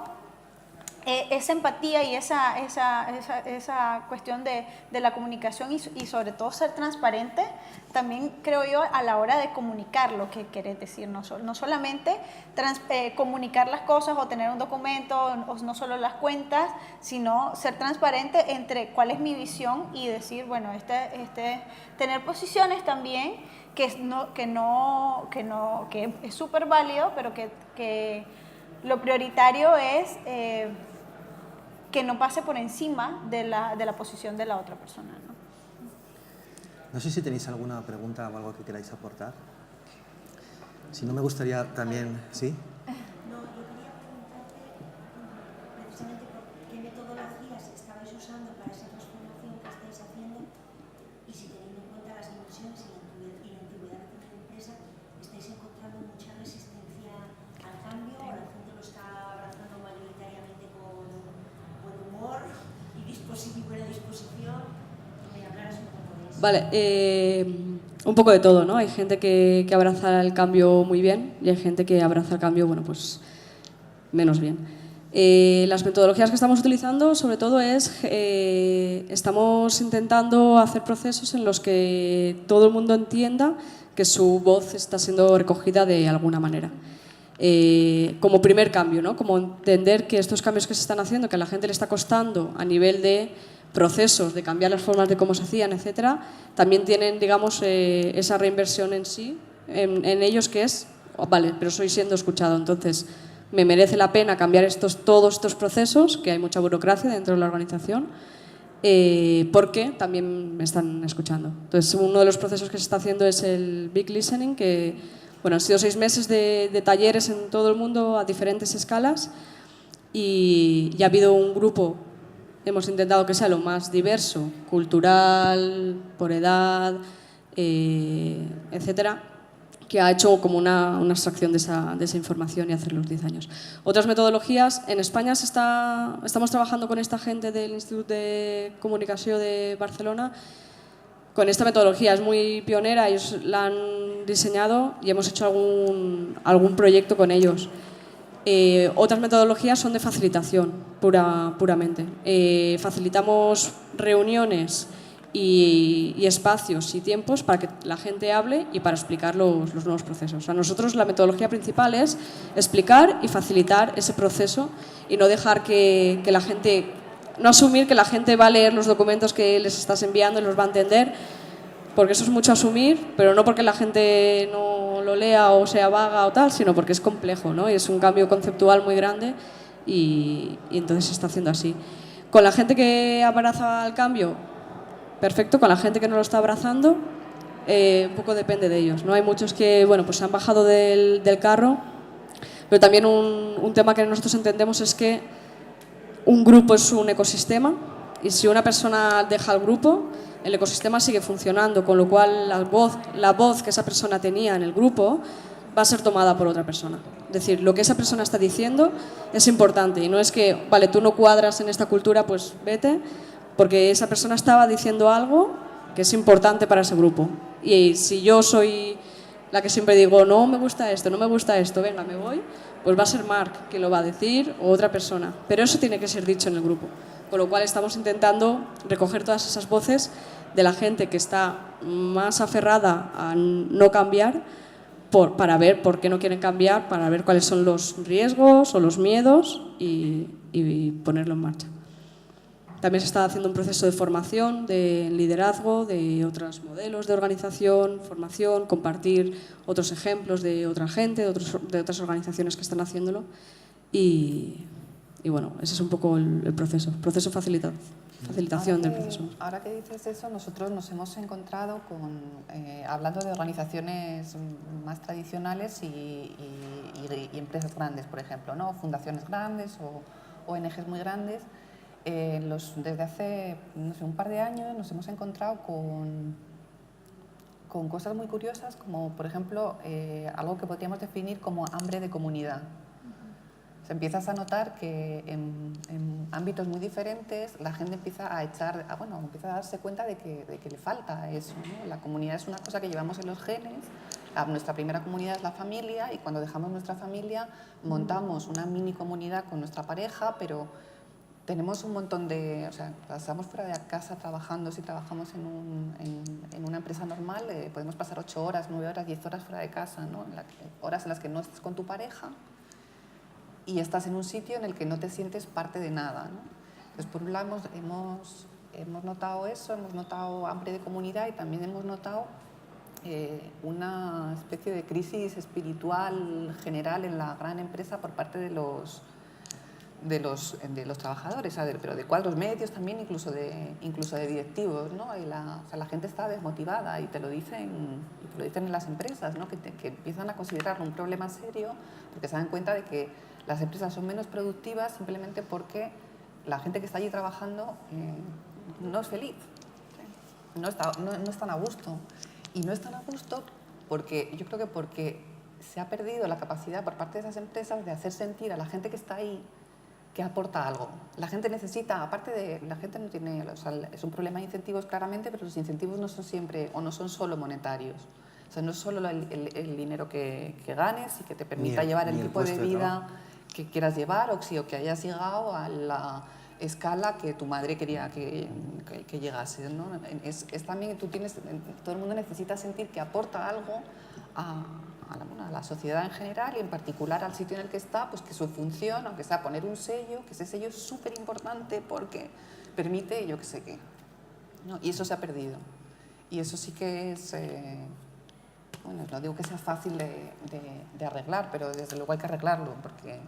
esa empatía y esa cuestión de la comunicación y sobre todo ser transparente, también creo yo a la hora de comunicar lo que querés decir, no solamente comunicar las cosas o tener un documento o no solo las cuentas, sino ser transparente entre cuál es mi visión y decir, bueno, tener posiciones también que es súper válido, pero que lo prioritario es que no pase por encima de la posición de la otra persona, ¿no? No sé si tenéis alguna pregunta o algo que queráis aportar. Si no, me gustaría también... ¿Sí? No, yo quería preguntarte precisamente qué metodologías estabais usando para esa transformación que estáis haciendo y si teniendo en cuenta las dimensiones y la antigüedad de la empresa, estáis encontrando mucha resistencia al cambio o la gente lo está abrazando mayoritariamente con buen humor y buena disposición. Que me hablaras un poco de eso. Vale, un poco de todo, ¿no? Hay gente que abraza el cambio muy bien y hay gente que abraza el cambio, bueno, pues menos bien. Las metodologías que estamos utilizando, sobre todo, estamos intentando hacer procesos en los que todo el mundo entienda que su voz está siendo recogida de alguna manera. Como primer cambio, ¿no? Como entender que estos cambios que se están haciendo, que a la gente le está costando a nivel de procesos, de cambiar las formas de cómo se hacían, etcétera, también tienen, digamos, esa reinversión en sí, en ellos, que es, vale, pero estoy siendo escuchado, entonces me merece la pena cambiar todos estos procesos, que hay mucha burocracia dentro de la organización, porque también me están escuchando. Entonces, uno de los procesos que se está haciendo es el Big Listening, que bueno, han sido 6 meses de talleres en todo el mundo a diferentes escalas y ha habido un grupo, hemos intentado que sea lo más diverso, cultural, por edad, etcétera, que ha hecho como una extracción de esa información y hacer los 10 años. Otras metodologías, en España estamos trabajando con esta gente del Instituto de Comunicación de Barcelona con esta metodología. Es muy pionera, ellos la han diseñado y hemos hecho algún proyecto con ellos. Otras metodologías son de facilitación, puramente. Facilitamos reuniones y espacios y tiempos para que la gente hable y para explicar los nuevos procesos. O sea, nosotros la metodología principal es explicar y facilitar ese proceso y no dejar que la gente, no asumir que la gente va a leer los documentos que les estás enviando y los va a entender, porque eso es mucho asumir, pero no porque la gente no lo lea o sea vaga o tal, sino porque es complejo, ¿no? Y es un cambio conceptual muy grande y entonces se está haciendo así. Con la gente que abraza el cambio, perfecto. Con la gente que no lo está abrazando, un poco depende de ellos, ¿no? Hay muchos que, bueno, pues se han bajado del carro, pero también un tema que nosotros entendemos es que un grupo es un ecosistema y si una persona deja el grupo, el ecosistema sigue funcionando, con lo cual la voz que esa persona tenía en el grupo va a ser tomada por otra persona. Es decir, lo que esa persona está diciendo es importante y no es que, vale, tú no cuadras en esta cultura, pues vete, porque esa persona estaba diciendo algo que es importante para ese grupo. Y si yo soy la que siempre digo, no me gusta esto, no me gusta esto, venga, me voy, pues va a ser Marc que lo va a decir o otra persona. Pero eso tiene que ser dicho en el grupo. Con lo cual estamos intentando recoger todas esas voces de la gente que está más aferrada a no cambiar para ver por qué no quieren cambiar, para ver cuáles son los riesgos o los miedos y ponerlo en marcha. También se está haciendo un proceso de formación, de liderazgo, de otros modelos de organización, formación, compartir otros ejemplos de otra gente, de otras organizaciones que están haciéndolo. Y bueno, ese es un poco el proceso facilitación del proceso. Ahora que dices eso, nosotros nos hemos encontrado hablando de organizaciones más tradicionales y empresas grandes, por ejemplo, ¿no? Fundaciones grandes o ONGs muy grandes. Desde hace no sé, un par de años nos hemos encontrado con cosas muy curiosas, como por ejemplo algo que podríamos definir como hambre de comunidad. O sea, empiezas a notar que en ámbitos muy diferentes la gente empieza empieza a darse cuenta de que le falta eso, ¿no? La comunidad es una cosa que llevamos en los genes. Nuestra primera comunidad es la familia y cuando dejamos nuestra familia montamos una mini comunidad con nuestra pareja, pero tenemos un montón o sea, pasamos fuera de casa trabajando, si trabajamos en una empresa normal, podemos pasar 8 horas, 9 horas, 10 horas fuera de casa, ¿no? Horas en las que no estás con tu pareja y estás en un sitio en el que no te sientes parte de nada, ¿no? Entonces, por un lado hemos notado eso, hemos notado hambre de comunidad y también hemos notado una especie de crisis espiritual general en la gran empresa por parte de los trabajadores, pero de cuadros medios también, incluso de directivos, ¿no? La gente está desmotivada y te lo dicen en las empresas, ¿no? Que empiezan a considerarlo un problema serio porque se dan cuenta de que las empresas son menos productivas simplemente porque la gente que está allí trabajando no es feliz, no están a gusto. Y no están a gusto yo creo que porque se ha perdido la capacidad por parte de esas empresas de hacer sentir a la gente que está ahí que aporta algo. La gente necesita, aparte de, la gente no tiene, o sea, es un problema de incentivos claramente, pero los incentivos no son siempre o no son solo monetarios. O sea, no es solo el dinero que ganes y que te permita llevar el tipo de vida que quieras llevar o que hayas llegado a la escala que tu madre quería que llegase, ¿no? Es también, todo el mundo necesita sentir que aporta algo a la sociedad en general y en particular al sitio en el que está, pues que su función, aunque sea poner un sello, que ese sello es súper importante porque permite yo qué sé qué, ¿no? Y eso se ha perdido. Y eso sí que es, bueno, no digo que sea fácil de arreglar, pero desde luego hay que arreglarlo porque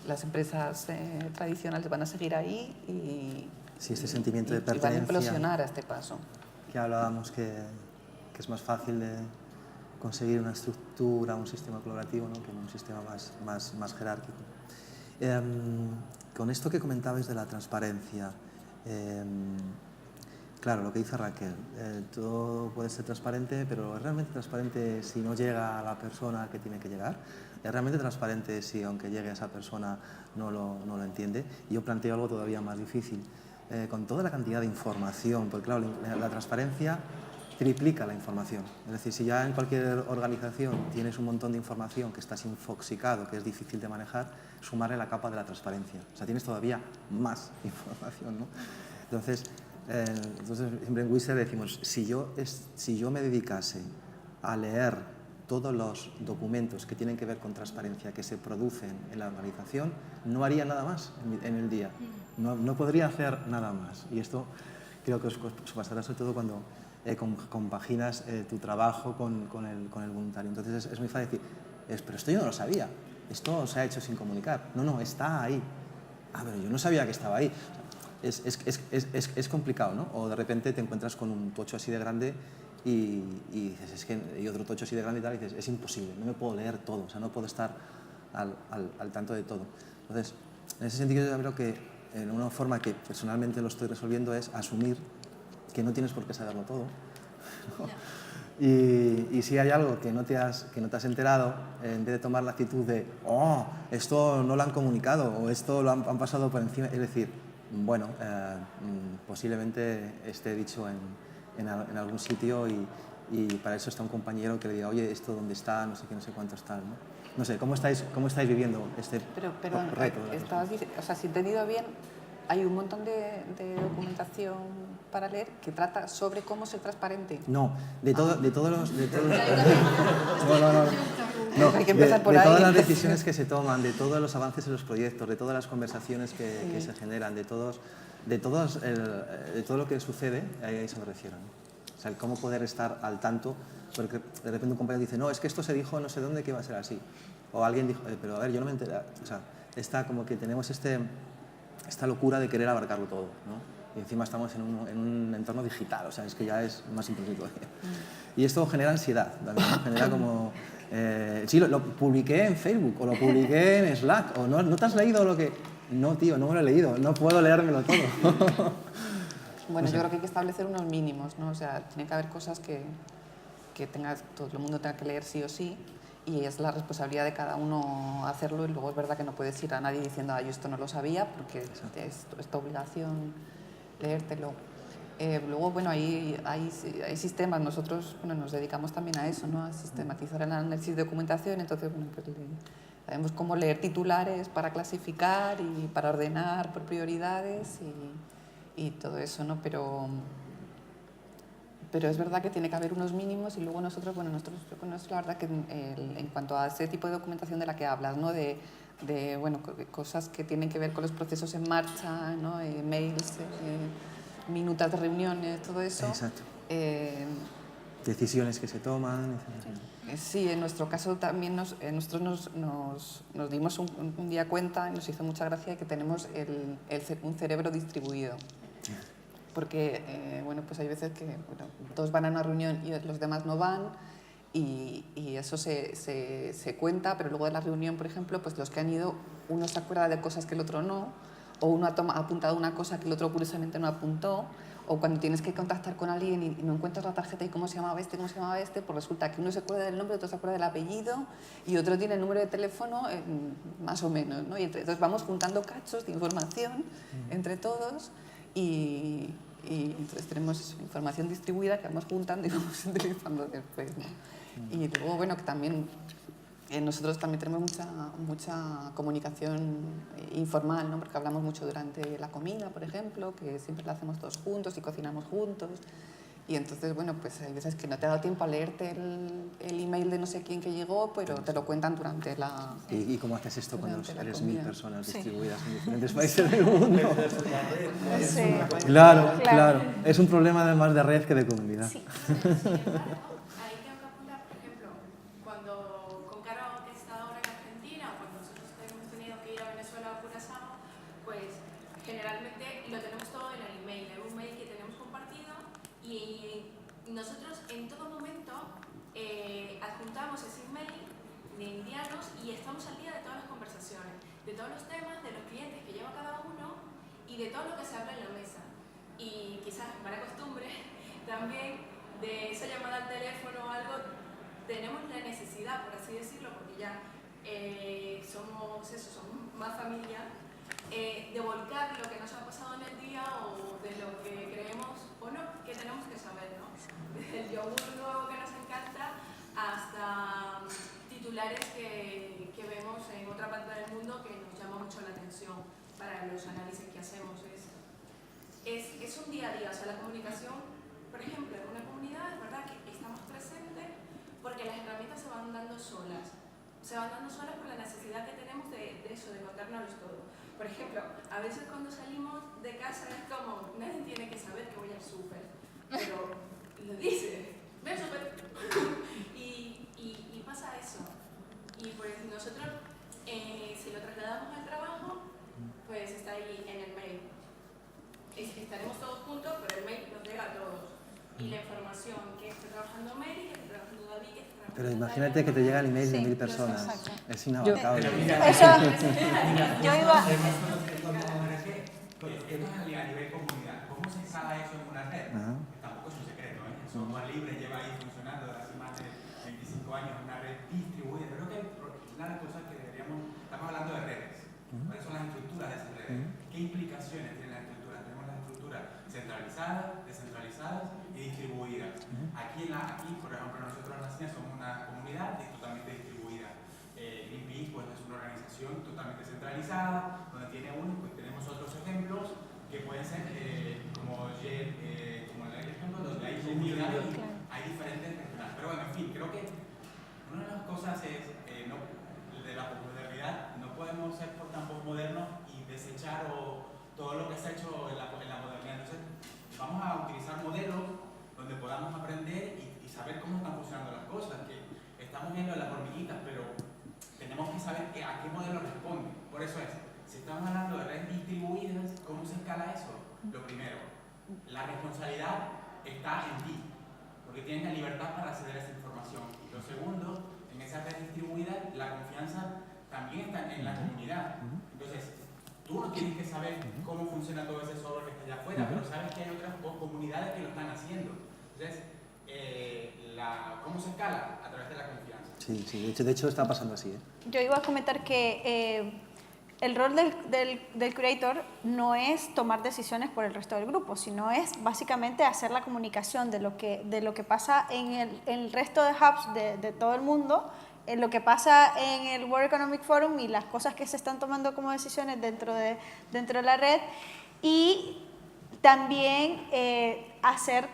las empresas tradicionales van a seguir ahí y, sí, este sentimiento de pertenencia, van a implosionar a este paso. Que hablábamos que es más fácil de conseguir una estructura, un sistema colaborativo, ¿no? Que un sistema más jerárquico. Con esto que comentabais de la transparencia, claro, lo que dice Raquel, todo puede ser transparente, pero ¿es realmente transparente si no llega a la persona que tiene que llegar? ¿Es realmente transparente si aunque llegue a esa persona no lo entiende? Y yo planteo algo todavía más difícil. con toda la cantidad de información, porque claro, la transparencia triplica la información. Es decir, si ya en cualquier organización tienes un montón de información que estás infoxicado, que es difícil de manejar, sumarle la capa de la transparencia. O sea, tienes todavía más información, ¿no? Entonces siempre en Wizard decimos, si yo me dedicase a leer todos los documentos que tienen que ver con transparencia que se producen en la organización, no haría nada más en el día. No podría hacer nada más. Y esto creo que os pasará sobre todo cuando compaginas tu trabajo con el voluntario. Entonces es muy fácil decir, pero esto yo no lo sabía, esto se ha hecho sin comunicar. No, está ahí. Ah, pero yo no sabía que estaba ahí. Es complicado, ¿no? O de repente te encuentras con un tocho así de grande y dices, y otro tocho así de grande y tal, y dices, es imposible, no me puedo leer todo, o sea, no puedo estar al tanto de todo. Entonces, en ese sentido yo creo que una forma que personalmente lo estoy resolviendo es asumir que no tienes por qué saberlo todo, ¿no? Y si hay algo que no te has enterado, en vez de tomar la actitud de esto no lo han comunicado o esto lo han pasado por encima, es decir, bueno, posiblemente esté dicho en algún sitio y para eso está un compañero que le diga, oye, esto dónde está, no sé qué, no sé cuánto está, ¿no? No sé, ¿cómo estáis viviendo este reto? O sea, si he entendido bien, hay un montón de documentación para leer que trata sobre cómo ser transparente. No, de todos los Hay que empezar por de ahí. todas las decisiones que se toman, de todos los avances en los proyectos, de todas las conversaciones que se generan, de todo lo que sucede, a eso me refiero, ¿no? O sea, el cómo poder estar al tanto, porque de repente un compañero dice, no, es que esto se dijo no sé dónde que iba a ser así. O alguien dijo, pero a ver, yo no me enteré. O sea, está como que tenemos esta locura de querer abarcarlo todo, ¿no? Y encima estamos en un entorno digital, o sea, es que ya es más imposible todavía. Y esto genera ansiedad, también, ¿no? Genera como... sí, lo publiqué en Facebook, o lo publiqué en Slack, o no te has leído lo que... No, tío, no me lo he leído, no puedo leérmelo todo. Bueno, yo creo que hay que establecer unos mínimos, ¿no? O sea, tiene que haber cosas que todo el mundo tenga que leer sí o sí, y es la responsabilidad de cada uno hacerlo, y luego es verdad que no puedes ir a nadie diciendo, yo esto no lo sabía, porque es tu obligación leértelo. Luego, bueno, hay sistemas, nosotros nos dedicamos también a eso, ¿no? A sistematizar el análisis de documentación, entonces, bueno, pues sabemos cómo leer titulares para clasificar y para ordenar por prioridades y todo eso, ¿no? Pero es verdad que tiene que haber unos mínimos y luego nosotros la verdad que en cuanto a ese tipo de documentación de la que hablas, ¿no? De bueno, cosas que tienen que ver con los procesos en marcha, ¿no? Mails, minutas de reuniones, todo eso. Exacto. Decisiones que se toman, etc. Sí, en nuestro caso también nosotros nos dimos un día cuenta y nos hizo mucha gracia que tenemos un cerebro distribuido. Porque bueno, pues hay veces que todos van a una reunión y los demás no van y eso se cuenta, pero luego de la reunión, por ejemplo, pues los que han ido, uno se acuerda de cosas que el otro no, o uno ha apuntado una cosa que el otro curiosamente no apuntó, o cuando tienes que contactar con alguien y no encuentras la tarjeta y cómo se llamaba este, pues resulta que uno se acuerda del nombre, otro se acuerda del apellido y otro tiene el número de teléfono más o menos, ¿no? Y entonces vamos juntando cachos de información entre todos y entonces tenemos información distribuida que vamos juntando y vamos utilizando después, ¿no? Y luego, bueno, que también nosotros también tenemos mucha comunicación informal, ¿no? Porque hablamos mucho durante la comida, por ejemplo, que siempre la hacemos todos juntos y cocinamos juntos. Y entonces, bueno, pues hay veces que no te ha dado tiempo a leerte el email de no sé quién que llegó, pero te lo cuentan durante la... ¿Y cómo haces esto cuando eres 1000 personas distribuidas en diferentes países del mundo? Sí. Claro. Es un problema además de red que de comunidad. Sí. Hay que apuntar, por ejemplo, cuando con Caro, que está ahora en Argentina, o cuando nosotros hemos tenido que ir a Venezuela o Curazao, pues generalmente lo tenemos todo en el email, en un mail que tenemos compartido, y nosotros en todo momento adjuntamos ese email de indianos y estamos al día de todas las conversaciones, de todos los temas, de los clientes que lleva cada uno y de todo lo que se habla en la mesa. Y quizás para costumbre también de esa llamada al teléfono o algo, tenemos la necesidad, por así decirlo, porque ya somos más familia, de volcar lo que nos ha pasado en el día o para los análisis que hacemos. Es un día a día, o sea, la comunicación, por ejemplo, en una comunidad es verdad que estamos presentes porque las herramientas se van dando solas. Se van dando solas por la necesidad que tenemos de eso, de contarnos todo. Por ejemplo, a veces cuando salimos de casa es como, nadie tiene que saber que voy al súper, pero lo dice, ve al súper. y pasa eso. Y pues nosotros, si lo trasladamos al trabajo, pues está ahí en el mail. Estaremos todos juntos, pero el mail nos llega a todos. Y la información que está trabajando Mary, que está trabajando David, que está trabajando... Pero imagínate que te llegan emails de 1000 personas. Exacto. Es inabarcable. Eso, yo iba... A nivel comunidad, ¿cómo se escala eso en una red? Tampoco es un secreto, ¿eh? El software libre lleva ahí funcionando desde hace más de 25 años, una red distribuida. Creo que una de las cosas que estamos hablando de redes. ¿Cuáles son las estructuras de esas redes? ¿Qué implicaciones tienen las estructuras? Tenemos las estructuras centralizadas, descentralizadas y distribuidas. Aquí, por ejemplo, nosotros en la CINA somos una comunidad totalmente distribuida. Greenpeace pues, es una organización totalmente centralizada, donde tiene uno, pues tenemos otros ejemplos que pueden ser como el ejemplo donde hay comunidades, hay diferentes regionales. Pero bueno, en fin, creo que una de las cosas es, de la posmodernidad, no podemos ser tan posmodernos y desechar todo lo que se ha hecho en la modernidad. Entonces, vamos a utilizar modelos donde podamos aprender y saber cómo están funcionando las cosas, que estamos viendo las hormiguitas, pero tenemos que saber a qué modelo responde. Por eso si estamos hablando de redes distribuidas, ¿cómo se escala eso? Lo primero, la responsabilidad está en ti, porque tienes la libertad para acceder a esa información. Lo segundo, en esa red distribuida, la confianza también está en la comunidad. Entonces, tú no tienes que saber cómo funciona todo ese software que está allá afuera, pero sabes que hay otras comunidades que lo están haciendo. Entonces, ¿cómo se escala? A través de la confianza. Sí, de hecho está pasando así. Yo iba a comentar que el rol del curator no es tomar decisiones por el resto del grupo, sino es básicamente hacer la comunicación de lo que pasa en el resto de hubs de todo el mundo, en lo que pasa en el World Economic Forum y las cosas que se están tomando como decisiones dentro de la red, y también hacer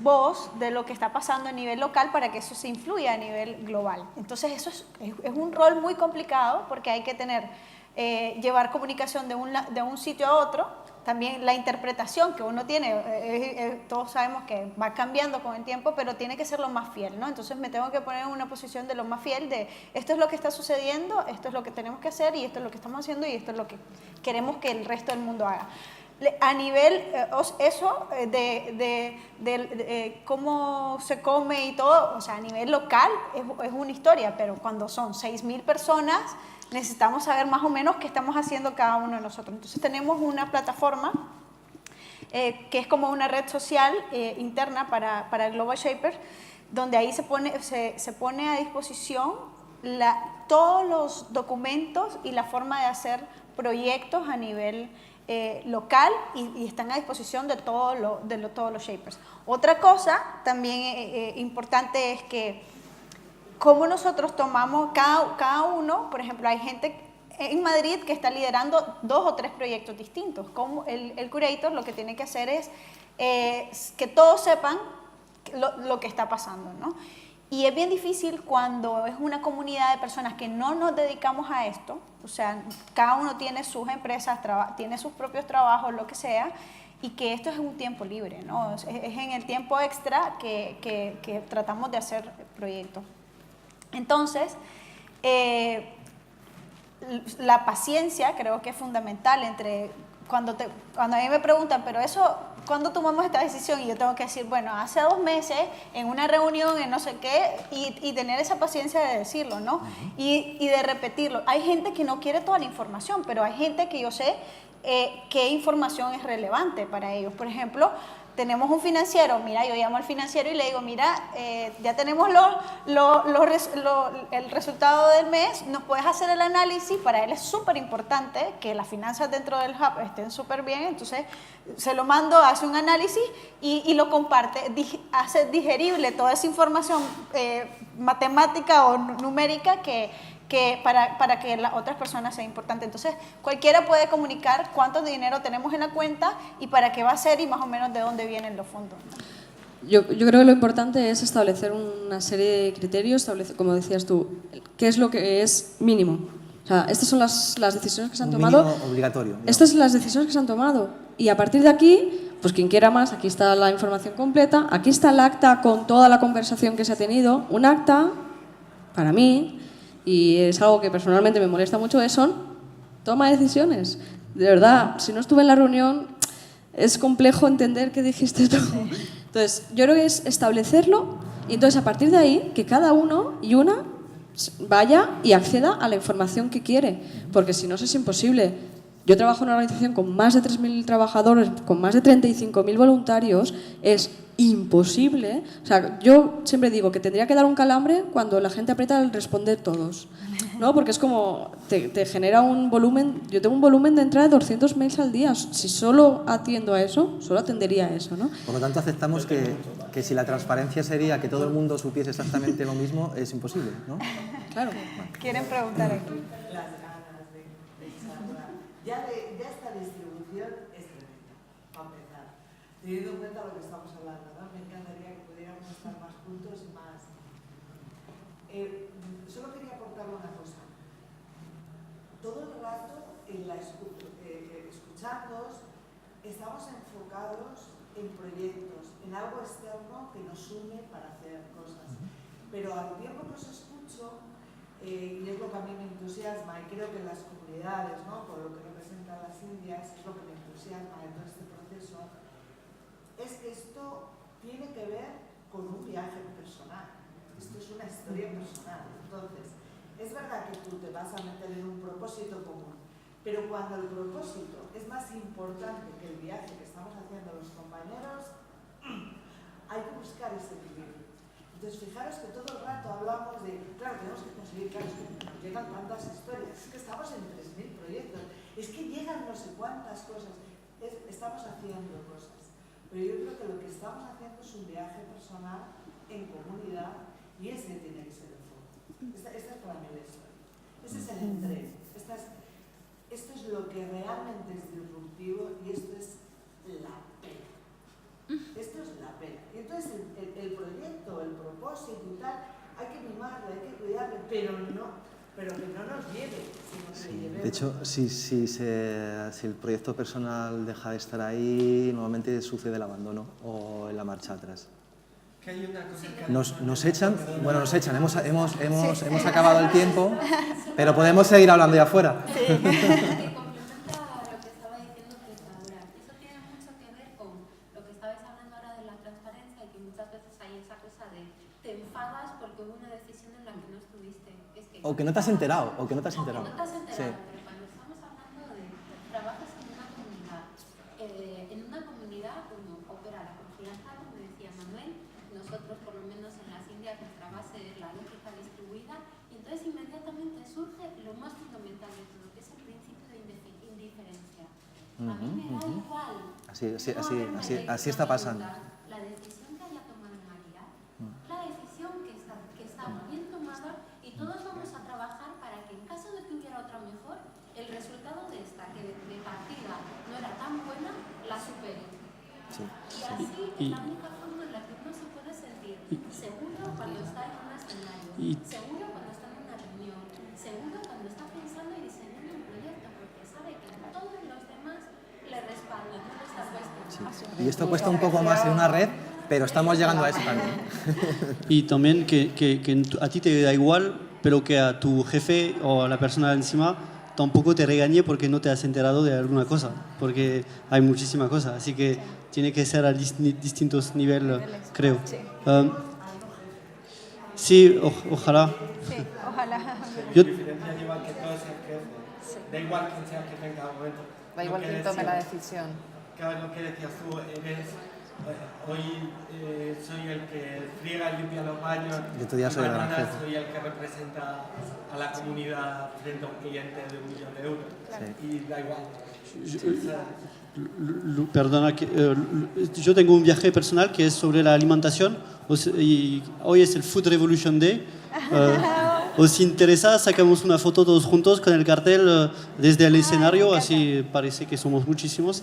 voz de lo que está pasando a nivel local para que eso se influya a nivel global. Entonces eso es un rol muy complicado porque hay que llevar comunicación de un sitio a otro. También la interpretación que uno tiene, todos sabemos que va cambiando con el tiempo, pero tiene que ser lo más fiel, ¿no? Entonces me tengo que poner en una posición de lo más fiel, de esto es lo que está sucediendo, esto es lo que tenemos que hacer y esto es lo que estamos haciendo y esto es lo que queremos que el resto del mundo haga. A nivel, eso de cómo se come y todo, o sea, a nivel local es una historia, pero cuando son 6.000 personas, necesitamos saber más o menos qué estamos haciendo cada uno de nosotros. Entonces tenemos una plataforma que es como una red social interna para Global Shapers, donde ahí se pone a disposición todos los documentos y la forma de hacer proyectos a nivel local y están a disposición de todos los shapers. Otra cosa también importante es que cómo nosotros tomamos cada uno, por ejemplo, hay gente en Madrid que está liderando 2 o 3 proyectos distintos. Como el curator lo que tiene que hacer es que todos sepan lo que está pasando, ¿no? Y es bien difícil cuando es una comunidad de personas que no nos dedicamos a esto, o sea, cada uno tiene sus empresas, tiene sus propios trabajos, lo que sea, y que esto es un tiempo libre, ¿no? Es en el tiempo extra que tratamos de hacer proyectos. Entonces, la paciencia creo que es fundamental entre cuando a mí me preguntan, pero eso, ¿cuándo tomamos esta decisión? Y yo tengo que decir, bueno, hace 2 meses, en una reunión, en no sé qué, y tener esa paciencia de decirlo, ¿no? Y de repetirlo. Hay gente que no quiere toda la información, pero hay gente que yo sé qué información es relevante para ellos. Por ejemplo, tenemos un financiero, mira, yo llamo al financiero y le digo, mira, ya tenemos el resultado del mes, nos puedes hacer el análisis. Para él es súper importante que las finanzas dentro del hub estén súper bien, entonces se lo mando, hace un análisis y lo comparte, hace digerible toda esa información matemática o numérica que que para que las otras personas sean importantes. Entonces, cualquiera puede comunicar cuánto dinero tenemos en la cuenta y para qué va a ser y más o menos de dónde vienen los fondos. Yo creo que lo importante es establecer una serie de criterios, como decías tú, qué es lo que es mínimo. O sea, estas son las decisiones que se han tomado. Mínimo obligatorio. Estas son las decisiones que se han tomado. Y a partir de aquí, pues quien quiera más, aquí está la información completa, aquí está el acta con toda la conversación que se ha tenido. Un acta, para mí, y es algo que personalmente me molesta mucho, son toma de decisiones. De verdad, si no estuve en la reunión, es complejo entender qué dijiste tú. Entonces, yo creo que es establecerlo y entonces a partir de ahí que cada uno y una vaya y acceda a la información que quiere, porque si no eso es imposible. Yo trabajo en una organización con más de 3.000 trabajadores, con más de 35.000 voluntarios, es imposible. O sea, yo siempre digo que tendría que dar un calambre cuando la gente aprieta el responder todos, ¿no? Porque es como, te genera un volumen, yo tengo un volumen de entrada de 200 mails al día, si solo atiendo a eso, solo atendería a eso, ¿no? Por lo tanto, aceptamos que si la transparencia sería que todo el mundo supiese exactamente lo mismo, es imposible, ¿no? Claro. ¿Quieren preguntar aquí? Ya esta distribución es tremenda, para empezar. Teniendo en cuenta lo que estamos hablando, ¿no? Me encantaría que pudiéramos estar más juntos y más. Solo quería aportar una cosa. Todo el rato, escuchándoos, estamos enfocados en proyectos, en algo externo que nos une para hacer cosas. Pero al tiempo que os escucho, y es lo que a mí me entusiasma, y creo que las comunidades, ¿no? Por lo que representan las Indias, es lo que me entusiasma en todo este proceso, es que esto tiene que ver con un viaje personal. Esto es una historia personal. Entonces, es verdad que tú te vas a meter en un propósito común, pero cuando el propósito es más importante que el viaje que estamos haciendo los compañeros, hay que buscar ese equilibrio. Entonces, fijaros que todo el rato hablamos de, claro, tenemos que conseguir, claro, es que nos llegan tantas historias, es que estamos en 3.000 proyectos, es que llegan no sé cuántas cosas, estamos haciendo cosas. Pero yo creo que lo que estamos haciendo es un viaje personal en comunidad y ese tiene que ser el foco. Esta es para mí la historia. Ese es el entreno. Esto es lo que realmente es disruptivo y esto es la pena. Esto es la pena. Y entonces el proyecto, el propósito y tal, hay que mimarlo, hay que cuidarlo, pero que no nos lleve, sino que le llevemos. De hecho, si el proyecto personal deja de estar ahí, normalmente sucede el abandono o la marcha atrás. Que hay una cosa que Nos echan, hemos acabado el tiempo, pero podemos seguir hablando ya afuera. O que no te has enterado, Sí. Pero cuando estamos hablando de trabajas en una comunidad como opera la confianza, como decía Manuel, nosotros por lo menos en las Indias nuestra base es la lógica distribuida, y entonces inmediatamente surge lo más fundamental de todo, que es el principio de indiferencia. A mí me da igual. Así está pasando. La decisión que haya tomado María, la decisión que está bien tomada, y todos vamos a trabajar para que en caso de que hubiera otra mejor, el resultado de esta, que de partida no era tan buena, la supere. Sí. Y así es la única forma en la que uno se puede sentir seguro cuando está en un escenario, seguro cuando está en una reunión, seguro cuando está pensando y diseñando un proyecto, porque sabe que todos los demás le respaldan, no le está puesto. Sí. Y esto cuesta un poco más en una red, pero estamos llegando a eso también. Y también que a ti te da igual, pero que a tu jefe o a la persona de encima tampoco te regañe porque no te has enterado de alguna cosa, porque hay muchísimas cosas, así que tiene que ser a distintos niveles, creo. Sí, ojalá. Sí, ojalá. La diferencia lleva que todo sea jefe. Da igual quién sea que tenga un momento. Da igual quién tome la decisión. Claro, lo que decías tú, hoy soy el que friega y limpia los baños. Y otro día soy el gran jefe. Soy el que representa a la comunidad frente a un cliente de 1 millón de euros. Sí. Y da igual. Perdona, yo tengo un viaje personal que es sobre la alimentación y hoy es el Food Revolution Day. os interesa, sacamos una foto todos juntos con el cartel desde el escenario, así parece que somos muchísimos.